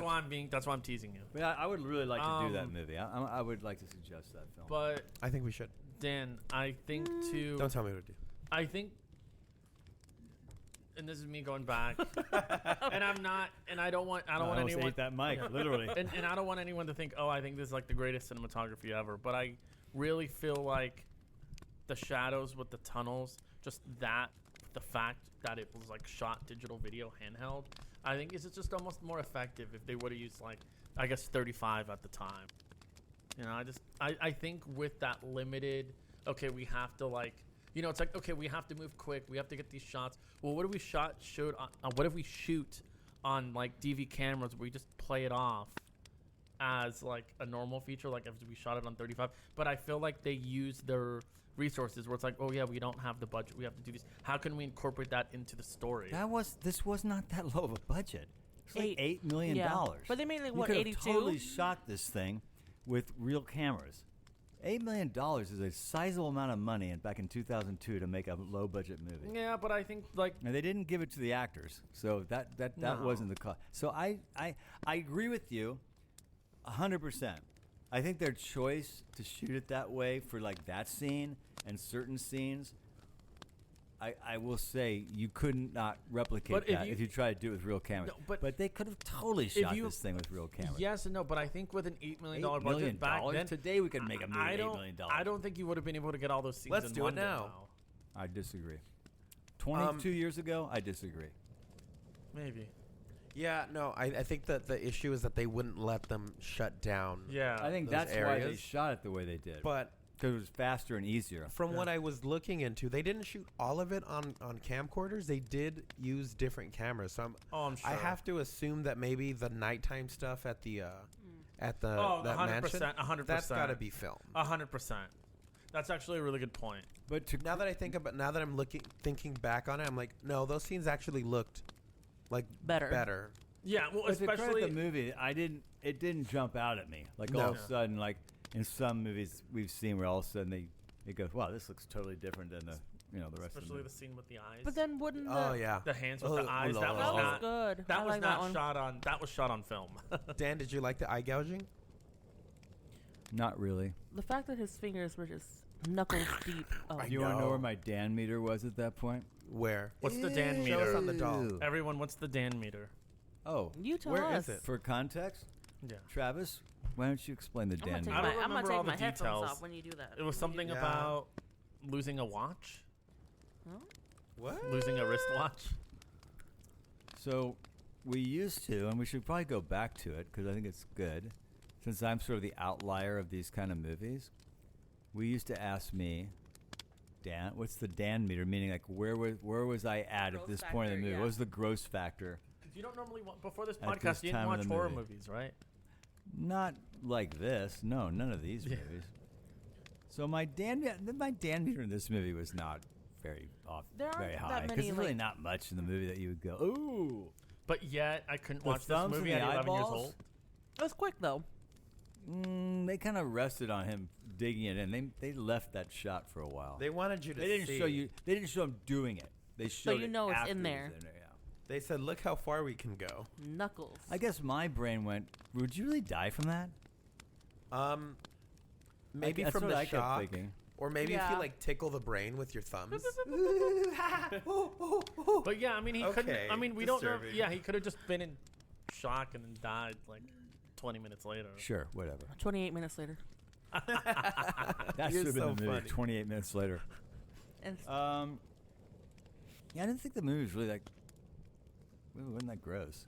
That's why I'm teasing you. But I would really like to do that Um, movie. I would like to suggest that film. But I think we should. Dan, I think too. Don't tell me what to do. I think, and this is me going back, and I'm not, and I don't want I anyone. almost ate that mic, literally. And I don't want anyone to think, oh, I think this is like the greatest cinematography ever. But I really feel like the shadows with the tunnels, just the fact that it was like shot digital video handheld, I think is just almost more effective if they would have used like, I guess 35 at the time. I think with that limited, okay, we have to like, it's like, okay, we have to move quick. We have to get these shots. Well, what if we what if we shoot on like DV cameras where we just play it off as like a normal feature, like if we shot it on 35? But I feel like they use their resources where it's like, oh yeah, we don't have the budget. We have to do this. How can we incorporate that into the story? This was not that low of a budget. It's like $8 million. Yeah. But they made like, you what, could have 82? totally shot this thing with real cameras. $8 million is a sizable amount of money back in 2002 to make a low-budget movie. Yeah, but I think like And they didn't give it to the actors, so that No. wasn't the cost. So I agree with you 100%. I think their choice to shoot it that way for like that scene and certain scenes, I will say you couldn't not replicate But if that you- if you try to do it with real cameras. No, but they could have totally shot you- this thing with real cameras. yes and no, but I think with an $8 million $8 budget million back then, today we could make a movie I $8 don't, million. I don't think you would have been able to get all those scenes. Let's in do it one now. go. I disagree. 22 years ago, I disagree. Maybe. Yeah, no, I think that the issue is that they wouldn't let them shut down. Yeah. I think those that's why they areas. shot it the way they did. But Because it was faster and easier. from Yeah. what I was looking into, they didn't shoot all of it on camcorders. They did use different cameras. So I'm sure. I have to assume that maybe the nighttime stuff at the that 100%, mansion, 100%. that's got to be filmed. 100%. That's actually a really good point. But to Now that I'm thinking back on it, I'm like, no, those scenes actually looked like Better. Yeah, well, But to credit especially the movie, it didn't jump out at me. Like all No. of a sudden, like in some movies we've seen where all of a sudden it goes, wow, this looks totally different than the rest of the especially movie. the scene with the eyes. But then wouldn't Oh yeah. the hands with Oh, the eyes. oh, That oh, was that oh. was not. good. That I was like not that one. shot on. That was shot on film. Dan, did you like the eye gouging? Not really. The fact that his fingers were just knuckles deep. Oh. I Do you want to know know. where my Dan meter was at that point? Where? What's the Dan Show us meter? on the doll. Ew. Everyone, what's the Dan meter? Oh, You tell Where us. is it? for context, Yeah. Travis, why don't you explain the I'm gonna Dan take meter? I don't my, I'm gonna remember all take my the headphones details. off when you do that. It was something Yeah. about losing a watch, What? losing a wristwatch. So we used to, and we should probably go back to it because I think it's good. Since I'm sort of the outlier of these kind of movies, we used to ask me, Dan, what's the Dan meter? Meaning, like, where was I at Gross this point in the factor, movie? yeah. What was the gross factor? Because you don't normally before this At podcast, this you didn't time of watch the horror movie. movies, right? Not like this. No, none of these Yeah. movies. So my Dan meter in this movie was not very There aren't very that high because many, there's really like- not much in the movie that you would go, ooh. But yet, I couldn't The watch this thumbs and movie the at 11 years eyeballs? old. It was quick though. They kind of rested on him digging it in. They left that shot for a while. They wanted you to They didn't see. show you. They didn't show him doing it. They showed you it know it's after in it was there. yeah. They said, "Look how far we can go." Knuckles. I guess my brain went, would you really die from that? Maybe That's from what the I kept shock, thinking. or maybe if Yeah. you like tickle the brain with your thumbs. But yeah, I mean, he couldn't. Okay, I mean, we don't know. disturbing. Yeah, he could have just been in shock and then died like 20 minutes later. Sure, whatever. 28 minutes later. That You're should have been so the movie. funny. 28 minutes later. And Yeah, I didn't think the movie was really like. It wasn't that gross.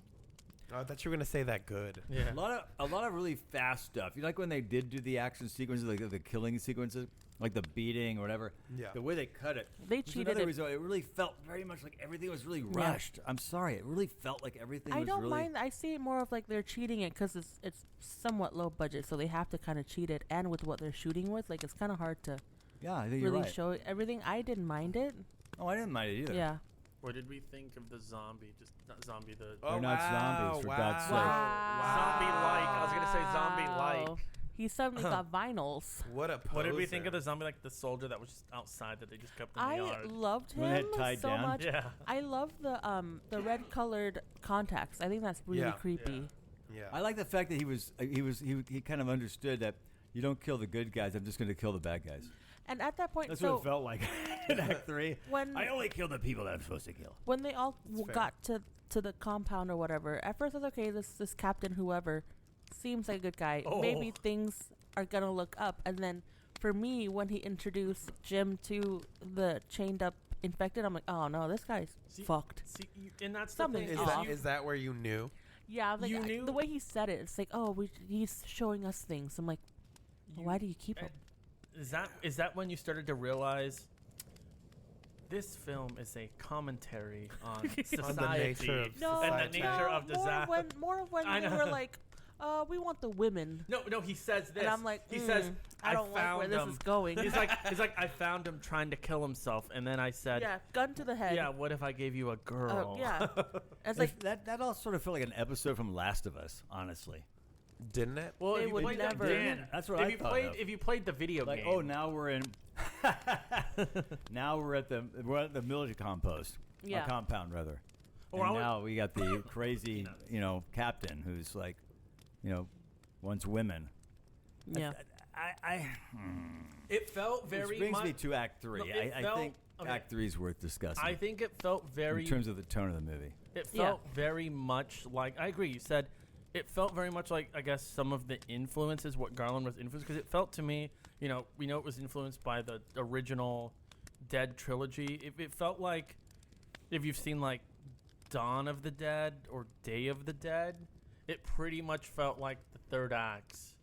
Oh, I thought you were gonna say that good. Yeah. A lot of really fast stuff. You know, like when they did do the action sequences, like the killing sequences, like the beating or whatever. Yeah. The way they cut it. They was cheated another it. reason why it really felt very much like everything was really rushed. I'm sorry, it really felt like everything I was don't really. mind. I see it more of like they're cheating it because it's somewhat low budget, so they have to kind of cheat it. And with what they're shooting with, like it's kind of hard to Yeah, I think you're really right. show everything. I didn't mind it. Oh, I didn't mind it either. Yeah. What did we think of the zombie? Just not zombie. The They're not zombies, for God's sake. Zombie-like. I was gonna say zombie-like. Wow. He suddenly got vinyls. What a poser. What did we think of the zombie, like the soldier that was just outside that they just kept in the I yard? loved When they him had tied so down? much. Yeah. I love the red colored contacts. I think that's really Yeah. creepy. Yeah. I like the fact that he kind of understood that you don't kill the good guys. I'm just going to kill the bad guys. And at that point, That's so what it felt like in Act 3. when I only kill the people that I'm supposed to kill. when they all That's fair. got to the compound or whatever, at first I was okay. This captain, whoever, seems like a good guy. Oh. Maybe things are gonna look up. And then for me, when he introduced Jim to the chained up infected, I'm like, oh no, this guy's See- fucked. See, and that's Something the Is thing. off. that, is that where you knew? Yeah, like You the knew- way he said it, it's like, oh, he's showing us things. I'm like, why do you keep him? Is that when you started to realize this film is a commentary on society nature of No, and the society. nature of disaster? More of when I they know. were like, we want the women. No, he says this. And I'm like, he says, I don't like where found this him. is going. He's like, I found him trying to kill himself, and then I said, yeah, gun to the head. yeah, what if I gave you a girl? Yeah. It's like, That all sort of felt like an episode from Last of Us, honestly. didn't it? Well, They if you would played never. Dan, That's what if I you thought played, of. If you played the video Like, game, oh, now we're in. Now we're at the military compost. Yeah. Compound rather. Or I And would- now we got the crazy, captain who's like, wants women. Yeah. it felt very Which brings much. me to Act 3. No, it I felt- think okay. Act 3 is worth discussing. I think it felt very. in terms of the tone of the movie. It Yeah. felt very much like, I agree, you said, it felt very much like, I guess, some of the influences, what Garland was influenced, because it felt to me, we know it was influenced by the original Dead trilogy. It felt like, if you've seen, like, Dawn of the Dead or Day of the Dead, it pretty much felt like the third acts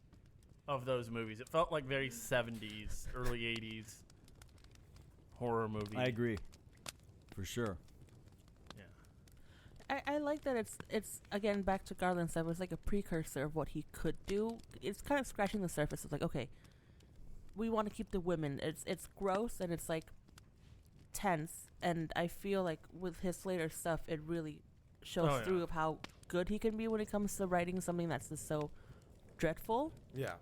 of those movies. It felt like very 70s, early 80s horror movie. I agree. For sure. I like that it's again back to Garland said, it was like a precursor of what he could do. It's kind of scratching the surface. It's like, okay, we want to keep the women. It's gross and it's like tense, and I feel like with his later stuff, it really shows through of how good he can be when it comes to writing something that's just so dreadful. Yeah.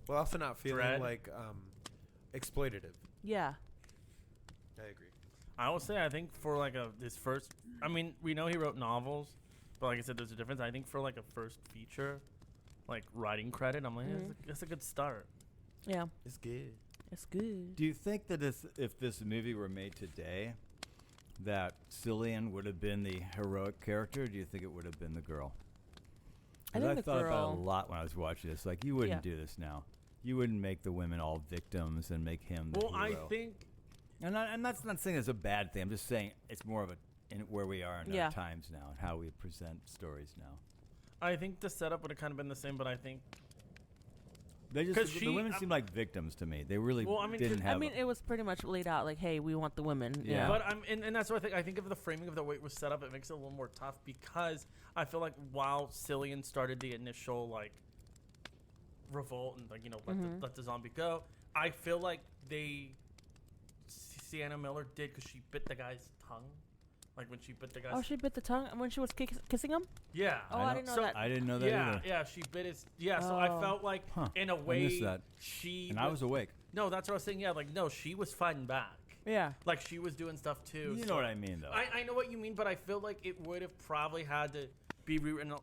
Well, also not feeling Dread. like exploitative. Yeah. I agree. I will say, I think for like his first, I mean, we know he wrote novels, but like I said, there's a difference. I think for like a first feature, like writing credit, I'm like, that's a good start. Yeah. It's good. It's good. Do you think that if this movie were made today, that Cillian would have been the heroic character, or do you think it would have been the girl? I 'Cause think the thought about it a girl. lot when I was watching this. Like, you wouldn't do this now. You wouldn't make the women all victims and make him the Well, I hero. think And that's not saying it's a bad thing. I'm just saying it's more of in where we are in Yeah. our times now and how we present stories now. the setup would have kind of been the same, but I think They 'Cause the she- women seem like victims to me. They really Well, I mean, didn't 'cause- have. I mean, it was pretty much laid out like, hey, we want the women. Yeah. But and that's what I think. I think of the framing of the way it was set up, it makes it a little more tough because I feel like while Cillian started the initial like revolt and like let the zombie go, I feel like Sienna Miller did because she bit the guy's tongue, like when she bit the guy's. Oh, she bit the tongue when she was kissing him? Yeah. Oh, I didn't know So- that. I didn't know that Yeah, either. yeah, she bit his. Yeah, so I Oh. felt like in a I way missed that. she. And I was awake. No, that's what I was saying. Yeah, like no, she was fighting back. Yeah. Like she was doing stuff too. You so know what I mean, though. I know what you mean, but I feel like it would have probably had to be rewritten.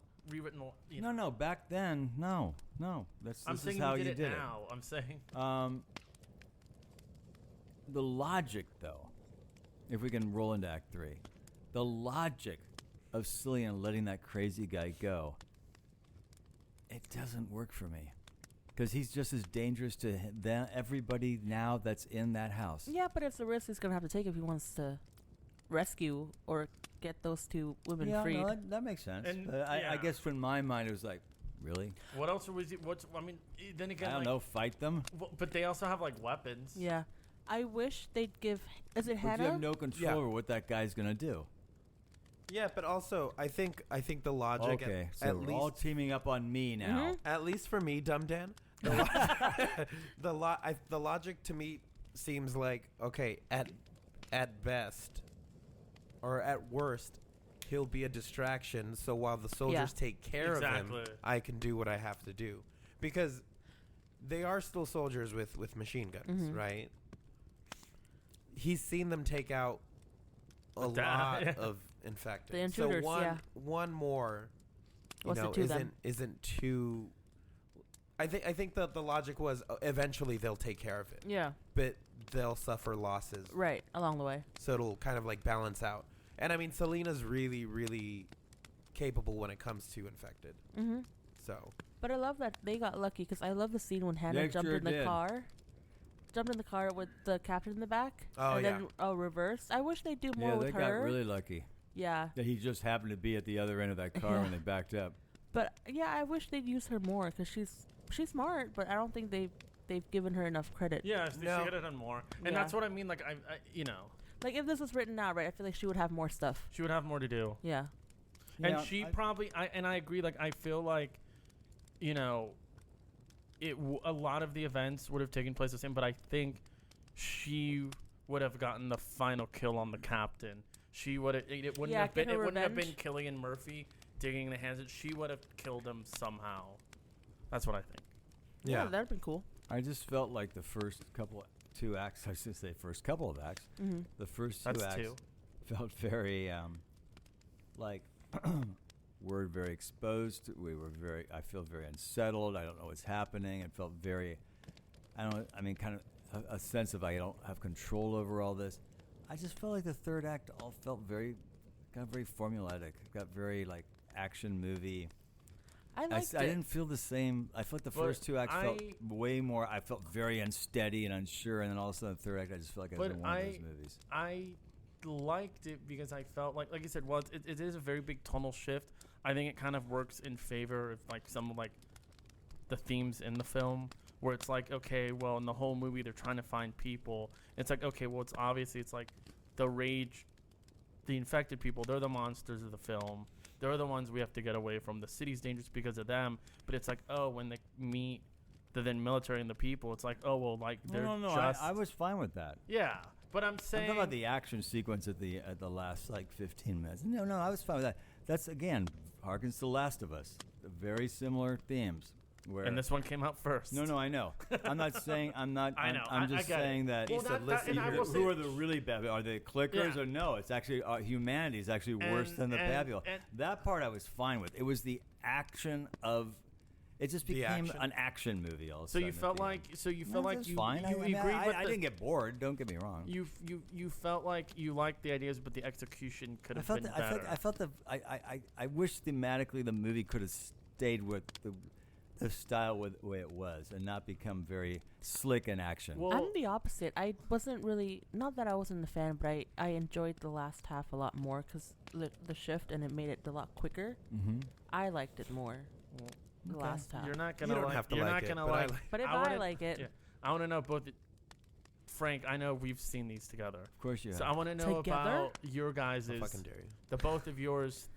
You know. No, back then, no. This I'm is saying how you you did did it now. I'm saying. The logic, though, if we can roll into Act 3, the logic of Cillian letting that crazy guy go, it doesn't work for me. Because he's just as dangerous to everybody now that's in that house. Yeah, but it's a risk he's going to have to take if he wants to rescue or get those two women freed. No, that makes sense. And, I yeah. guess from my mind, it was like, really? What else was it? I mean, then again, I don't like, know, fight them? But they also have like weapons. Yeah. I wish they'd give... Is it But you Hannah? have no control over what that guy's going to do. Yeah, but also I think the logic. Okay, at so we're all least teaming up on me now. at least for me, Dumb Dan, the logic to me seems like okay at best or at worst he'll be a distraction. So while the soldiers take care of him, Exactly. I can do what I have to do because they are still soldiers with machine guns, right? He's seen them take out a lot of infected. The intruders, so one more, What's it to them? isn't too. I think that the logic was eventually they'll take care of it, Yeah. but they'll suffer losses, Right. Along the way. so it'll kind of like balance out. And I mean, Selena's really, really capable when it comes to infected. Mm-hmm. So But I love that they got lucky because I love the scene when Hannah They jumped sure in the did. car. Jumped in the car with the captain in the back. Oh, and yeah. then reversed. I wish they'd do more Yeah, with they her. got really lucky Yeah. that he just happened to be at the other end of that car when they backed up. But yeah, I wish they'd use her more because she's smart, but I don't think they've given her enough credit. Yeah, she No. could have done more, and Yeah. that's what I mean. Like I Like if this was written now, right? I feel like she would have more stuff. she would have more to do. Yeah. And she probably, I agree. Like I feel like, a lot of the events would have taken place the same, but I think she would have gotten the final kill on the captain. She would have. It wouldn't Yeah, have been. get her It wouldn't have been revenge. Cillian Murphy digging in the hands. She would have killed him somehow. That's what I think. Yeah. that'd been cool. I just felt like the first two acts. I should say first couple of acts. Mm-hmm. The first That's two acts two. felt very like we're very exposed. I feel very unsettled. I don't know what's happening. It felt very, kind of a sense of I don't have control over all this. I just felt like the third act all felt very formulaic. Got very like action movie. I liked it. I didn't feel the same. I felt the first two acts felt way more. I felt very unsteady and unsure, and then all of a sudden the third act, I just felt like I was in one of those movies. I liked it because I felt like you said, well, it is a very big tonal shift. I think it kind of works in favor of like some of like the themes in the film, where it's like, okay, well, in the whole movie they're trying to find people. It's like, okay, well, it's like the rage, the infected people. They're the monsters of the film. They're the ones we have to get away from. The city's dangerous because of them. But it's like, oh, when they meet the then military and the people, it's like, oh, well, like they're no. just. I was fine with that. Yeah, but I'm saying. I'm talking about the action sequence at the last like 15 minutes. No, I was fine with that. That's again harkens to The Last of Us. Very similar themes. And this one came out first. No, I know. I'm not saying I'm not. I know. I'm just saying that. Well, listen, who are the really bad? Are they clickers or no? It's actually humanity is actually worse than the bad people. That part I was fine with. It was the action of. It just became an action movie. All of a sudden you felt like. So you felt like you. Fine. You agreed with. I didn't get bored. Don't get me wrong. You felt like you liked the ideas, but the execution could have been better. I wish thematically the movie could have stayed with the style with the way it was and not become very slick in action. Well, I'm the opposite. I wasn't really, not that I wasn't a fan, but I enjoyed the last half a lot more because the shift and it made it a lot quicker. Mm-hmm. I liked it more. The last half. You're not gonna You don't like. have to You're like not it, gonna but like. But if I like it, yeah, I want to know both. Frank, I know we've seen these together. Of course you have. So I want to know Together? about your guys'. I fucking dare you. The both of yours.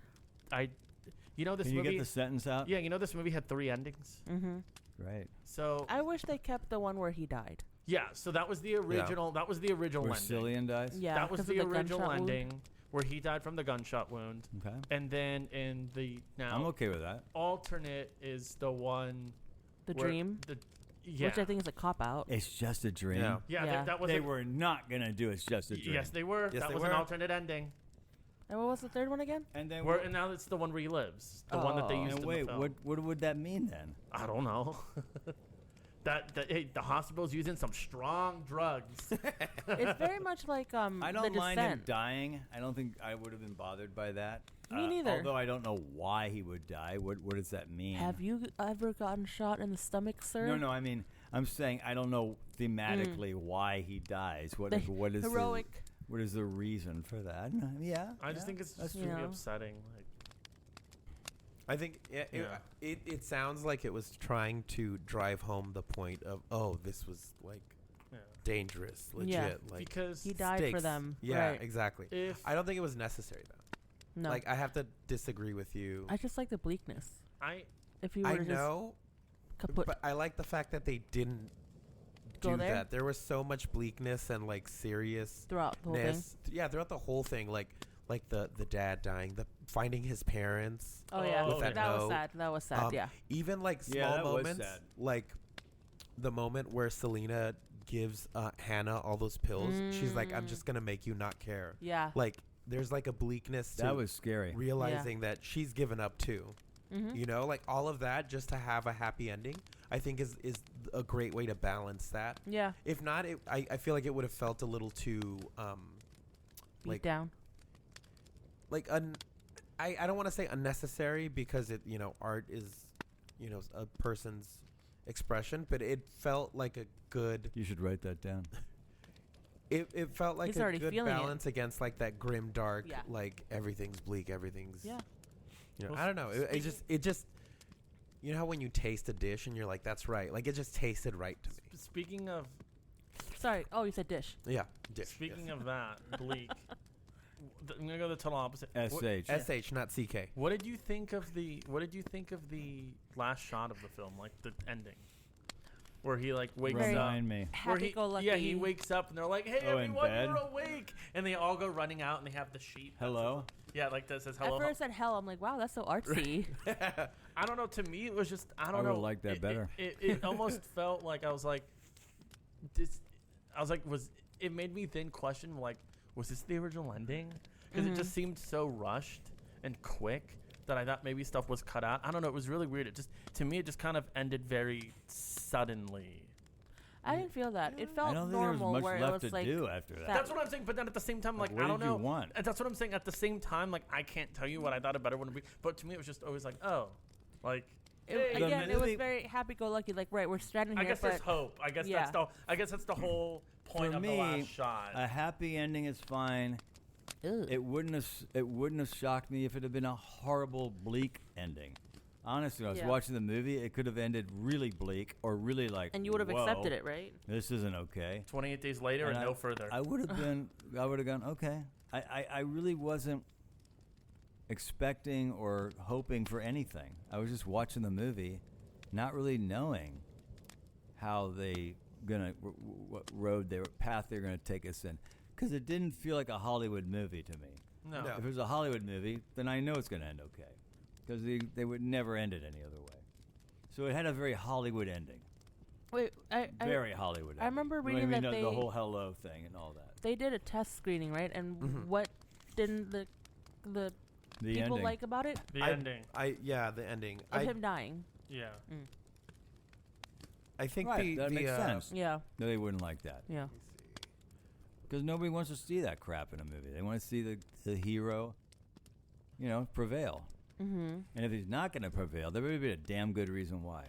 You know this Can movie. you get the sentence out? Yeah, you know this movie had 3 endings. mm-hmm. Right. So I wish they kept the one where he died. yeah, so that was the original. That was the original Where ending. Cillian dies? Yeah, that was 'cause of the original gunshot wound. ending where he died from the gunshot wound. Okay. And then in the I'm okay with that. alternate is the one The where dream, yeah. which I think is a cop out. It's just a dream. Yeah. yeah, Yeah. that was They were not going to do It's Just a Dream. Yes, they were. Yes, that they was were. an alternate ending. And what was the third one again? And then And now it's the one where he lives. The one that they Oh. used and in wait, the film. what would that mean then? I don't know. The hospital's using some strong drugs. It's very much like I don't The mind him Descent. dying. I don't think I would have been bothered by that. Me neither. Although I don't know why he would die. What does that mean? Have you ever gotten shot in the stomach, sir? No, I mean, I'm saying I don't know thematically why he dies. What The is heroic. what is the reason for that? Yeah. I just think it's just You really know. upsetting. Like, I think it sounds like it was trying to drive home the point of, oh, this was like yeah. dangerous, legit. Yeah. Like Because He died for stakes. them. Yeah, Right. exactly. if I don't think it was necessary though. No. Like I have to disagree with you. I just like the bleakness. I If you were I to know, just kaput. but I like the fact that they didn't Go do there? that. There was so much bleakness and like seriousness. throughout the whole thing. Yeah, throughout the whole thing, like the dad dying, the finding his parents. Oh yeah, With that that was note, sad. That was sad. Yeah. Even like Yeah, small that was moments, sad. like the moment where Selena gives Hannah all those pills. She's like, "I'm just gonna make you not care." Yeah. Like there's like a bleakness to That was scary. realizing that she's given up too. Mm-hmm. You know, like all of that just to have a happy ending, I think is a great way to balance that. Yeah. If not, I feel like it would have felt a little too Beat like down. like I don't want to say unnecessary because it, you know, art is, you know, a person's expression, but it felt like a good You should write that down. it felt like He's a already good feeling it. balance against like that grim dark, Yeah. like everything's bleak, everything's Yeah. you know, Well, I don't know. It just you know how when you taste a dish and you're like, that's right. Like it just tasted right to me. speaking of Sorry. Oh, you said dish. Yeah. Dish. speaking of that bleak, I'm gonna go the total opposite. SH. SH, not CK. What did you think of the last shot of the film, like the ending? where he like wakes Very up. Remind me. Happy-go-lucky. Yeah, he wakes up and they're like, "Hey, Oh, in everyone, bed? you're awake!" And they all go running out and they have the sheet. that Hello? says- Yeah, like that says At hello. first, at hell, I'm like, wow, that's so artsy. I don't know. To me, it was just I I don't know. would like that better. It almost felt like I was like, this. I was like, it made me then question like, was this the original ending? Because it just seemed so rushed and quick that I thought maybe stuff was cut out. I don't know. It was really weird. It just to me, it just kind of ended very suddenly. I didn't feel that. It I felt don't think there was normal much where it left was to like do after that. That's what I'm saying. But then at the same time, like what I don't did know. you want? And that's what I'm saying. At the same time, like I can't tell you what I thought a better one would be. But to me, it was just always like, oh, like. Hey, again, it was movie- very happy-go-lucky. Like, right, we're standing here, I guess but there's hope. I guess yeah. that's the whole point For of me, the last shot. a happy ending is fine. Ew. It wouldn't have shocked me if it had been a horrible, bleak ending. Honestly, when I was Yeah. watching the movie, it could have ended really bleak or really like. and you would have whoa, accepted it, right? This isn't okay. 28 days later and And no further. I would have been. I would have gone okay. I really wasn't expecting or hoping for anything. I was just watching the movie, not really knowing how they what road path they're gonna take us in, because it didn't feel like a Hollywood movie to me. no. No. If it was a Hollywood movie, then I know it's gonna end okay, because they would never end it any other way. So it had a very Hollywood ending. Wait, Very Hollywood ending. I remember You know what reading I mean? that the they- whole hello thing and all that. they did a test screening, right? And Mhm. what didn't the The people ending. like about it? The I- ending. The ending. Of him dying. Yeah. I think Right, that makes sense. Yeah, No, they wouldn't like that. yeah. Let me see. Because nobody wants to see that crap in a movie. They want to see the hero, prevail. Mm-hmm. And if he's not going to prevail, there would be a damn good reason why.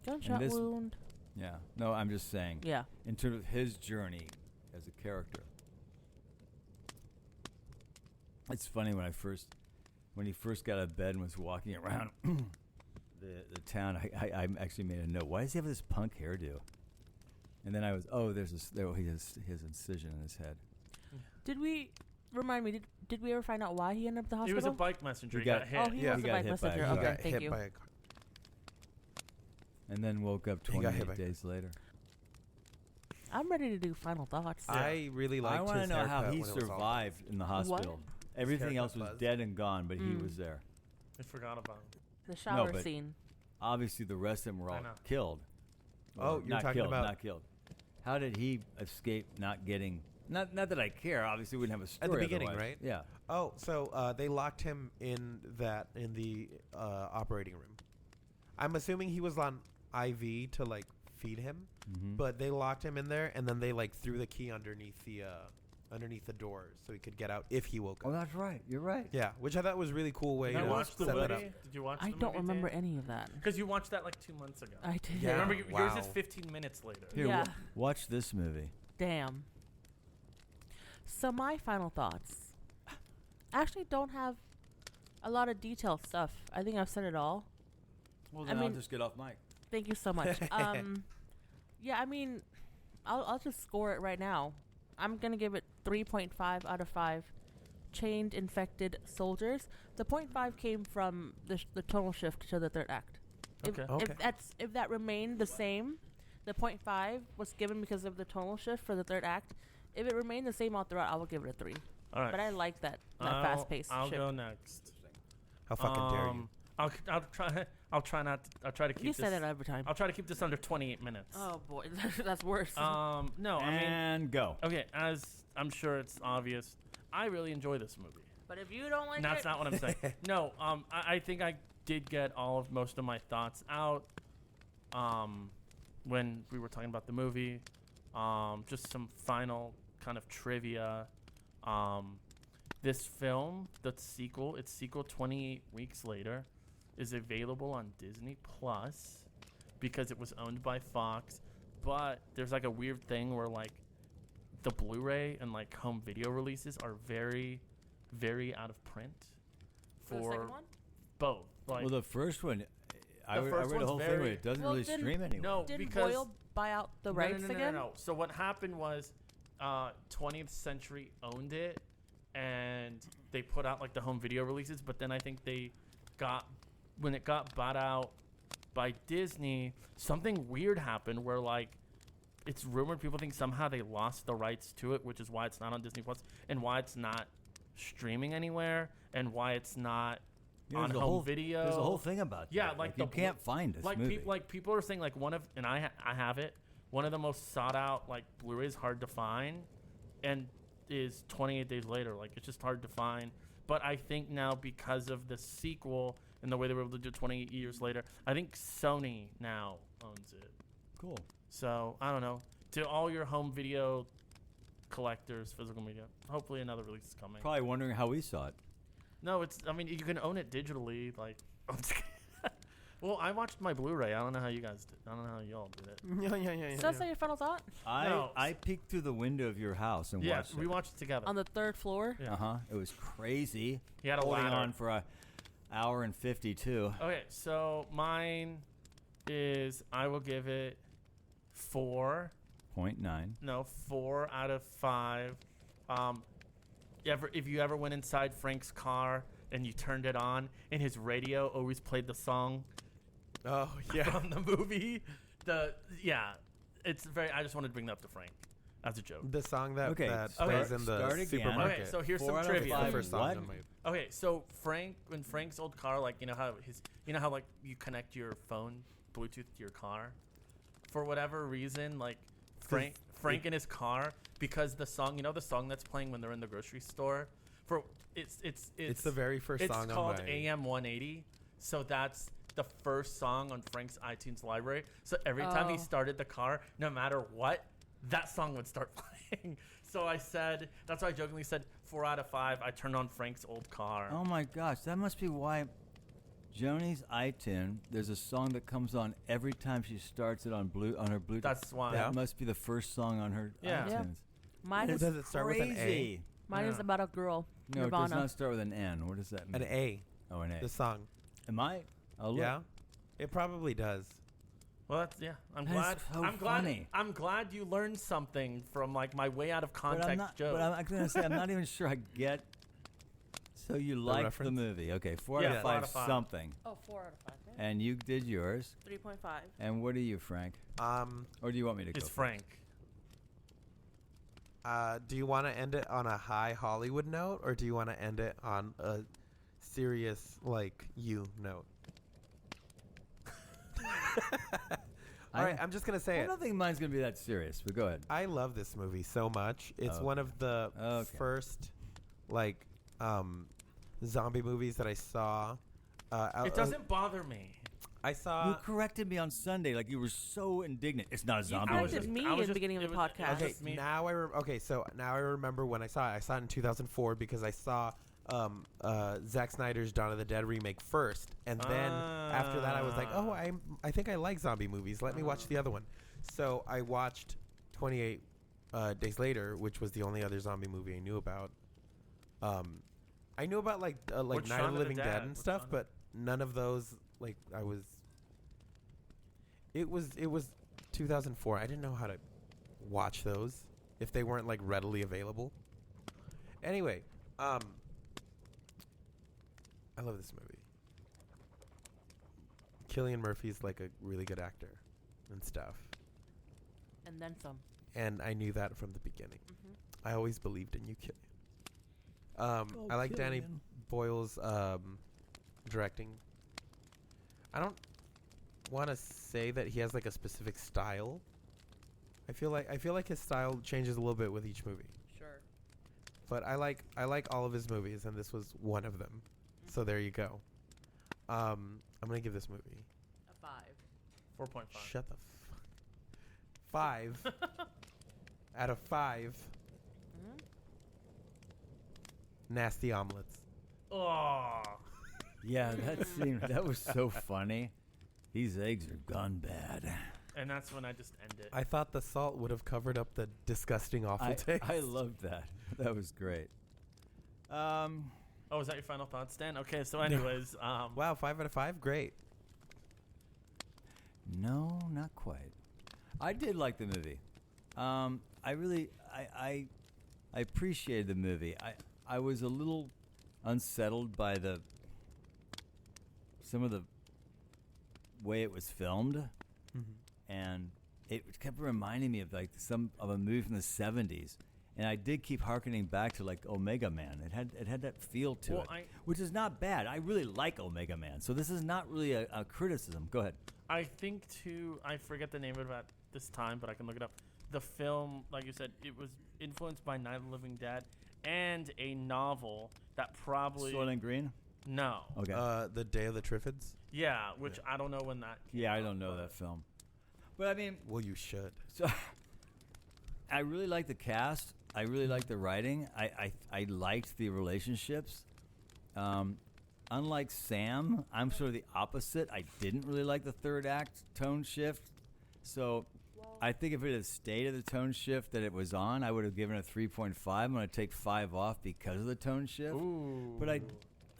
Gunshot this- wound. Yeah. No, I'm just saying. Yeah. In terms of his journey as a character. It's funny when he first got out of bed and was walking around the town. I actually made a note. Why does he have this punk hairdo? And then I was, he has his incision in his head. Did we remind me? Did we ever find out why he ended up at the He hospital? was a bike messenger. He He got- got hit. Oh, he Yeah. was He a got bike hit by a messenger. car. Okay, got thank hit you. by a car. And then woke up He got hit 28 by- days later. I'm ready to do final thoughts. Yeah. I really liked I want to his know how haircut he when it was all survived in the hospital. Everything else haircut was buzz. dead and gone, but he Mm. was there. I forgot about him. The shower but- scene. Obviously, the rest of them were I all know. killed. Oh, Or you're not talking killed, about- not killed. How did he escape not getting? Not that I care. Obviously, we wouldn't have a story At the beginning, otherwise. right? Yeah. Oh, so they locked him in the operating room. I'm assuming he was on IV to like feed him, Mhm. but they locked him in there, and then they like threw the key underneath the door so he could get out if he woke Oh, up. that's right. You're right. Yeah, which I thought was really cool way Did to you watch the set that movie? up. Did you watch I the don't movie, remember Dan? any of that. Because you watched that like 2 months ago. I did. Yeah. Remember, yours Wow. is 15 minutes later. Here, Yeah. watch this movie. Damn. So my final thoughts. I actually don't have a lot of detailed stuff. I think I've said it all. Well, then I'll just get off mic. Thank you so much. Yeah, I mean, I'll just score it right now. I'm gonna give it 3.5 out of 5. Chained infected soldiers. The 0.5 came from the tonal shift to the third act. Okay. Okay. If that remained the same, the 0.5 was given because of the tonal shift for the third act. If it remained the same all throughout, I will give it a 3. All right. But I like that fast paced I'll ship. go next. How fucking dare you? I'll try to keep You this. say that every time. I'll try to keep this under 28 minutes. Oh boy, that's worse. No, I mean, And go. okay, as I'm sure it's obvious, I really enjoy this movie. but if you don't like That's it, not what I'm saying. No, I think I did get most of my thoughts out when we were talking about the movie. Just some final kind of trivia. This film, its sequel 28 weeks later, is available on Disney Plus because it was owned by Fox. But there's like a weird thing where like the Blu-ray and like home video releases are very, very out of print for the second one? both. Like Well, the first one, I The read first the one's whole thing where very- it doesn't Well, really didn't- stream anywhere. no, Didn't because Boyle buy out the rights again? No. So what happened was 20th Century owned it, and they put out like the home video releases. But then I think when it got bought out by Disney, something weird happened where like it's rumored people think somehow they lost the rights to it, which is why it's not on Disney Plus and why it's not streaming anywhere and why it's not on home video. There's a whole thing about that. Yeah, like you can't find this movie. People are saying like I have it. One of the most sought out like Blu-rays hard to find, and is 28 Days Later. Like it's just hard to find. But I think now because of the sequel and the way they were able to do it 28 years later, I think Sony now owns it. Cool. So I don't know. To all your home video collectors, physical media, hopefully another release is coming. Probably wondering how we saw it. No, I mean, you can own it digitally. Like, well, I watched my Blu-ray. I don't know how you guys did. I don't know how y'all did it. Yeah. So that's your final thought? I peeked through the window of your house and watched it. We watched it together. On the 3rd floor? Yeah. It was crazy. He had a holding ladder. on for an hour and 52. Okay, so mine is I will give it 4. 0.9. No, 4 out of 5. If you ever went inside Frank's car and you turned it on and his radio always played the song Oh yeah. from the movie, it's very. I just wanted to bring that up to Frank as a joke. The song that Okay, plays in start the again. supermarket. Okay, so here's 4 some out of trivia. It's the 5. first song What? in my Okay, so in Frank's old car, like you know how like you connect your phone Bluetooth to your car, for whatever reason, like Frank in his car, because the song that's playing when they're in the grocery store, it's the very first song on It's called my AM 180, so that's the first song on Frank's iTunes library. So every time he started the car, no matter what, that song would start playing. So that's why I jokingly said 4 out of 5. I turned on Frank's old car. Oh my gosh, that must be why Joni's iTunes, there's a song that comes on every time she starts it on her Bluetooth. That's why. That must be the first song on her Yeah. iTunes. Yeah. Mine Well, is does it start with an A? Crazy. mine is Yeah. about a girl. No, Nirvana. it does not start with an N. What does that mean? An A. Oh, an A. The song. Am I? Oh, look. Yeah. It probably does. Well, that's I'm That is glad. so I'm glad. funny. I'm glad you learned something from like my way out of But context I'm not. joke. But I'm going to say I'm not even sure I get. So you liked the reference? movie? Okay, 4 Yeah, out of 4 out 5 of 5. something. Oh, 4 out of 5. Yeah. And you did yours. 3.5. And what are you, Frank? Or do you want me to It's go? Frank. Do you want to end it on a high Hollywood note, or do you want to end it on a serious like you note? All right, I'm just gonna say I it. don't think mine's going to be that serious, but go ahead. I love this movie so much. It's one of the first like zombie movies that I saw. It doesn't bother me. I saw. You corrected me on Sunday like you were so indignant. It's not a zombie I movie. corrected me in the beginning of the podcast. Okay, just me. now I remember when I saw it. I saw it in 2004 because I saw Zack Snyder's Dawn of the Dead remake first, and then after that I was like, oh, I think I like zombie movies. Let me watch the other one. So I watched 28 Days Later, which was the only other zombie movie I knew about. I knew about like Which Night Shaun of the of the Living Dead? Dead and Which stuff, Shaun of- but none of those like I was. It was 2004. I didn't know how to watch those if they weren't like readily available. Anyway, I love this movie. Cillian Murphy's like a really good actor and stuff. And then some. And I knew that from the beginning. Mm-hmm. I always believed in you, Cillian. I like Danny Boyle's directing. I don't want to say that he has like a specific style. I feel like his style changes a little bit with each movie. Sure. But I like all of his movies, and this was one of them. So there you go. I'm gonna give this movie A 5. 4.5. Shut the 5 out of 5 Mm-hmm. nasty omelets. Oh. Yeah, that was so funny. These eggs are gone bad. And that's when I just end it. I thought the salt would have covered up the disgusting awful taste. I loved that. That was great. Oh, is that your final thoughts, Dan? Okay, so anyways, Wow, 5 out of 5, great. No, not quite. I did like the movie. I appreciated the movie. I was a little unsettled by some of the way it was filmed, and it kept reminding me of like of a movie from the 70s. And I did keep hearkening back to like Omega Man. It had that feel to it, which is not bad. I really like Omega Man, so this is not really a criticism. Go ahead. I think too. I forget the name of it at this time, but I can look it up. The film, like you said, it was influenced by Night of the Living Dead and a novel that probably Soylent Green. No. Okay. The Day of the Triffids. Yeah, which I don't know when that. Came Yeah, I out, don't know that film, but I mean, Well, you should. so I really like the cast. I really like the writing. I liked the relationships. Unlike Sam, I'm sort of the opposite. I didn't really like the third act tone shift. So I think if it had stayed at the tone shift that it was on, I would have given it a 3.5. I'm going to take 5 off because of the tone shift. Ooh. But I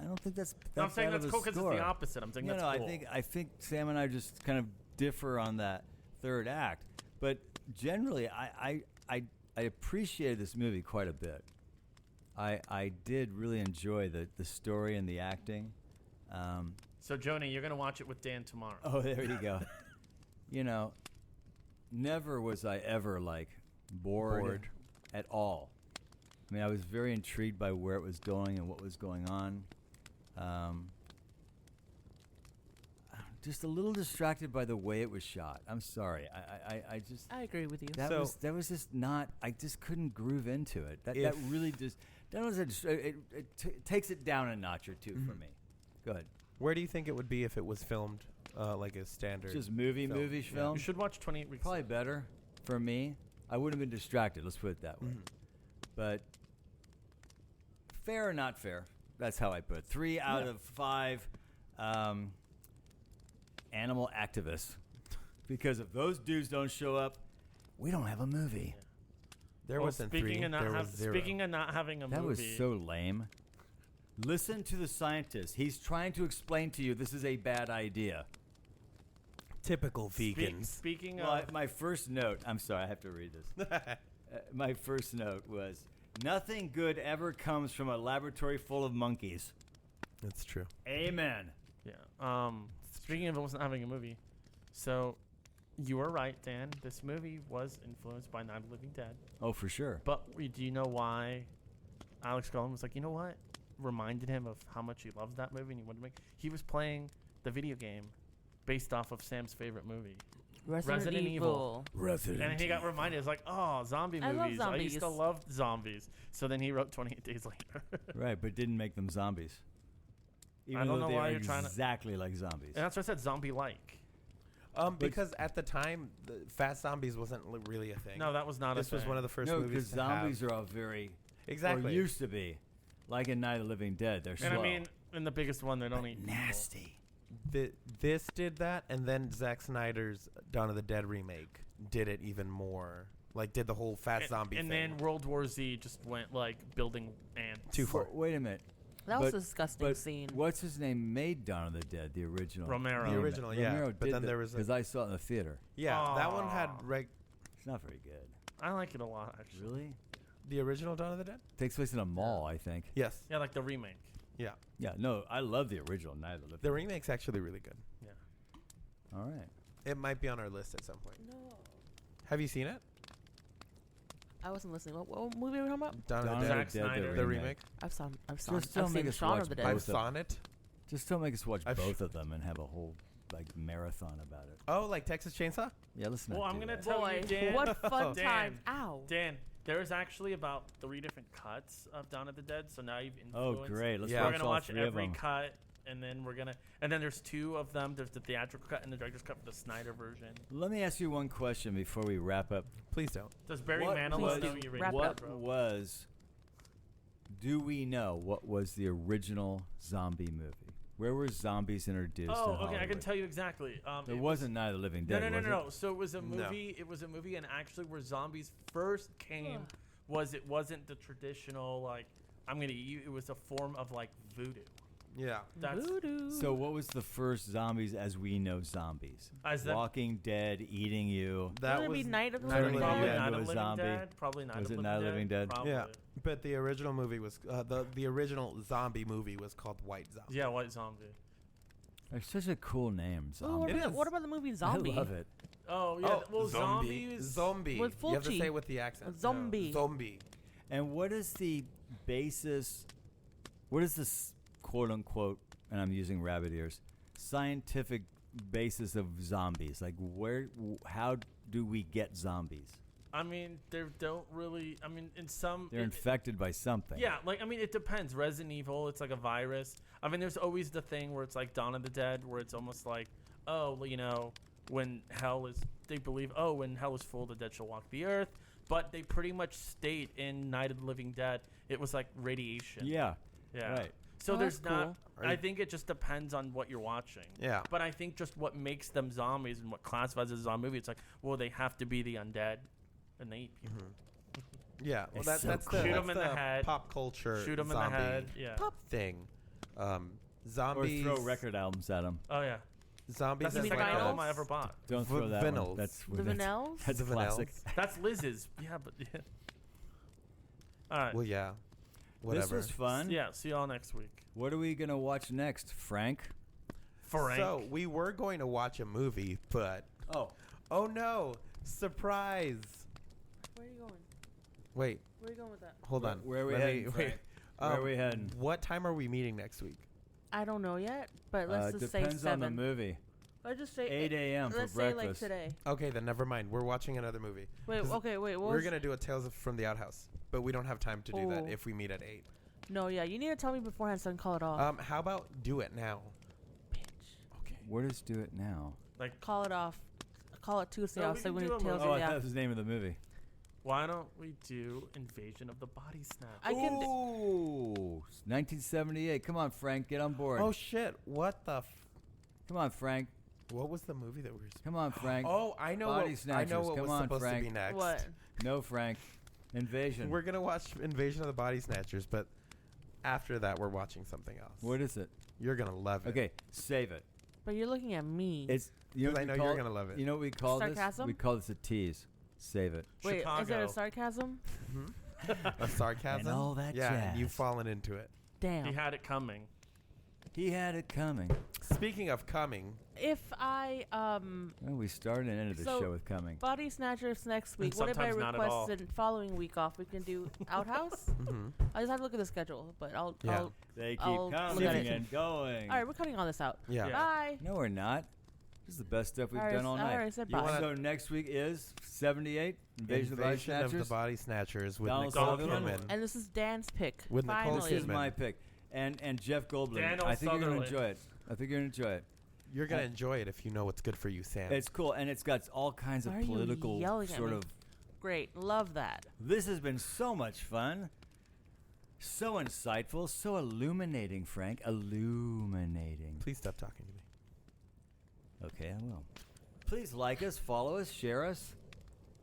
don't think that's No, I'm saying bad that's of a cool because it's score. the opposite. I'm saying No, that's no, cool. I think Sam and I just kind of differ on that third act. But generally, I appreciated this movie quite a bit. I did really enjoy the story and the acting. So, Joni, you're going to watch it with Dan tomorrow. Oh, there you go. You know, never was I ever like bored at all. I mean, I was very intrigued by where it was going and what was going on. Just a little distracted by the way it was shot. I'm sorry. I agree with you. That was just not. I just couldn't groove into it. That really just. That was it takes it down a notch or two for me. Go ahead. Where do you think it would be if it was filmed like a standard? Just movie film? film. You should watch 28 Weeks. Probably better for me. I wouldn't have been distracted. Let's put it that way. But fair or not fair? That's how I put it. 3 out of 5 animal activists. Because if those dudes don't show up, we don't have a movie. There wasn't 3. There was 0. Speaking of not having a That movie. was so lame. Listen to the scientist. He's trying to explain to you this is a bad idea. Typical vegans. Speaking Well, of. my first note, I'm sorry, I have to read this. My first note was, nothing good ever comes from a laboratory full of monkeys. That's true. Amen. Yeah. Speaking of wasn't having a movie, so you were right, Dan. This movie was influenced by Night of the Living Dead. Oh, for sure. But do you know why Alex Garland was like, you know what? Reminded him of how much he loves that movie and he wanted to make. He was playing the video game based off of Sam's favorite movie. Resident Evil. And he got reminded. It's like, oh, zombie I love movies. I used to zombies. love zombies. So then he wrote 28 Days Later. Right, but didn't make them zombies. Even I don't though know they why are you're trying to- exactly like zombies. And that's why I said zombie-like. Because at the time, the Fast Zombies wasn't really a thing. No, that was not This a thing. was one of the first No, movies because to zombies have. are all very, Exactly. or used to be, like in Night of the Living Dead. They're slow. And I mean, in the biggest one, they don't eat people. nasty. This did that, and then Zack Snyder's Dawn of the Dead remake did it even more. Like, did the whole Fast Zombie And thing. then World War Z just went like building ants. Too far. Well, wait a minute. That was But- a disgusting But scene. what's his name made Dawn of the Dead, the original? Romero. The original, yeah. Romero But then there was because I saw it in the theater. Yeah, that one had Aw. It's not very good. I like it a lot, actually. Really? the original Dawn of the Dead. Takes place in a mall, I think. Yes. Yeah, like the remake. Yeah. Yeah, no, I love the original Night of the Living The Dead. remake's actually really good. Yeah. All right. It might be on our list at some point. No. Have you seen it? I wasn't listening. What movie are we talking about? Dawn of Dawn the of Dead. the Zack Dead, Snyder. The remake. I've seen Just don't make us Shaun watch of the both Dead. of them. I've seen it. Just don't make us watch I've both of them and have a whole like marathon about it. Oh, like Texas Chainsaw? Yeah, let's not Well, do I'm gonna that. tell Boy, you, Dan. what fun Dan. times! Ow. Dan, there's actually about 3 different cuts of Dawn of the Dead, so now you've Oh, influenced. great. Let's Yeah. We're watch gonna all watch 3 of every them. cut, and then and then there's 2 of them. There's the theatrical cut and the director's cut for the Snyder version. Let me ask you one question before we wrap up. Please don't. Does Barry What Manilow was- know you rated Wrap it, it What bro? was? Do we know what was the original zombie movie? Where were zombies introduced? Oh, in okay, I Hollywood? can tell you exactly. It wasn't Night of the Living Dead. was it? So it was a No. movie. It was a movie, and actually, where zombies first came it wasn't the traditional like I'm gonna eat you. It was a form of like voodoo. Yeah. That's Voodoo. So what was the first zombies as we know zombies? as that Walking Dead, eating you. That Wouldn't it was be Night of the Night of Living the probably Dead. Night Into of a the Living zombie. Dead. Probably Night Was of it the Night of the Living Living Dead? Probably. Yeah. But the original movie was the original zombie movie was called White Zombie. Yeah, White Zombie. They're such a cool name. Ooh, what, Zombie. about, what about the movie Zombie? I love it. Oh yeah. Well, zombies. Zombie. With You have to Fulci. say it with the accent. Zombie. Zombie. And what is the basis? What is this quote unquote? And I'm using rabbit ears. Scientific basis of zombies. Like how do we get zombies? I mean, they don't really. I mean, in some. They're infected by something. Yeah, like I mean, it depends. Resident Evil, it's like a virus. I mean, there's always the thing where it's like Dawn of the Dead, where it's almost like, oh, well, you know, when hell is, they believe, oh, when hell is full, the dead shall walk the earth. But they pretty much state in Night of the Living Dead, it was like radiation. Yeah. Yeah. Right. So Oh, there's that's not. cool. I think it just depends on what you're watching. Yeah. But I think just what makes them zombies and what classifies as a zombie movie, it's like, well, they have to be the undead, and they eat people. Yeah. Well, It's that's so that's cool. the, Shoot that's 'em in the head. pop culture. Shoot them in the zombie head. Yeah. Pop. thing. Or Zombies. throw record albums at them. Oh yeah. Zombies. That's the is mean second like vinyls? album I ever bought. Don't throw that one. Vinyls. That's The Vanells? That's a The classic. Vanells. That's Liz's. Yeah, but yeah. All right. Well, yeah. Whatever. This was fun. Yeah. See y'all next week. What are we gonna watch next, Frank? Frank. So we were going to watch a movie, but oh no, surprise! Where are you going? Wait, Where are you going with that? hold on. Where are we Let heading, me- Frank? Where are we heading? What time are we meeting next week? I don't know yet, but let's just say depends 7. on the movie. Let's just say 8 a.m. for Let's say like breakfast. today. Okay, then never mind. We're watching another movie. Wait, 'Cause okay, wait. What We're was- gonna do a Tales from the Outhouse, but we don't have time to do that Oh. if we meet at 8. No, yeah, you need to tell me beforehand so I can call it off. How about do it now? Bitch. Okay. Where does Do It Now? Call it off. Call it Tuesday. No, I'll we say can when do you a Tales movie. Oh, of I the thought Out. that was the name of the movie. Why don't we do Invasion of the Body Snatchers? I can d- Ooh, 1978. Come on, Frank, get on board. Oh shit! What the? Come on, Frank. What was the movie that we were? Come on, Frank. Oh, I know. Body I Snatchers. know what Come was on, supposed Frank. to be next. What? No, Frank. Invasion. We're gonna watch Invasion of the Body Snatchers, but after that, we're watching something else. What is it? You're gonna love it. Okay, save it. But you're looking at me. It's you know 'Cause what I we know call you're it? gonna love it. You know what we call Sarcasm? this? We call this a tease. Save it. Wait, is there Chicago. a sarcasm? A sarcasm. And all that yeah, and you've jazz. fallen into it. Damn. He had it coming. He had it coming. Speaking of coming, If I Well, we started and ended the So- show with coming. Body Snatchers next week, what if I sometimes not at all. request the following week off? We can do Outhouse. I just have to look at the schedule, but I'll. Yeah. I'll They keep I'll look at coming it. and going. all right, we're cutting all this out. yeah. Yeah. Bye. No, we're not. This is the best stuff we've All right, done all night. right, I said You bye. wanna- So next week is 78 Invasion of the Body Invasion of the Snatchers. Body Snatchers with Donald Nicole Sutherland. Kidman. And this is Dan's pick. With Nicole Finally. This is Kidman. my pick, and Jeff Goldblum. Daniel I think you're gonna Sutherland. enjoy it. I think you're gonna enjoy it. You're gonna enjoy it if you know what's good for you, Sam. It's cool, and it's got all kinds of Why are you political yelling at sort me? of. Great. Love that. This has been so much fun, so insightful, so illuminating, Frank. Illuminating. Please stop talking to me. Okay, I will. Please like us, follow us, share us,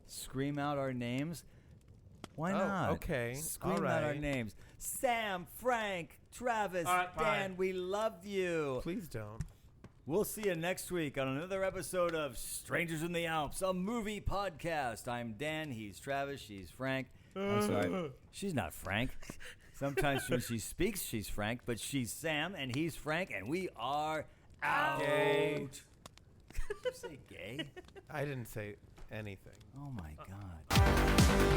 scream out our names. Why Oh, not? okay. Scream All out our right. names. Sam, Frank, Travis, All right, bye. Dan, we love you. Please don't. We'll see you next week on another episode of Strangers in the Alps, a movie podcast. I'm Dan, he's Travis, she's Frank. I'm sorry, she's not Frank. Sometimes when she speaks, she's Frank, but she's Sam, and he's Frank, and we are out. Gay. Did you say gay? I didn't say anything. Oh my God.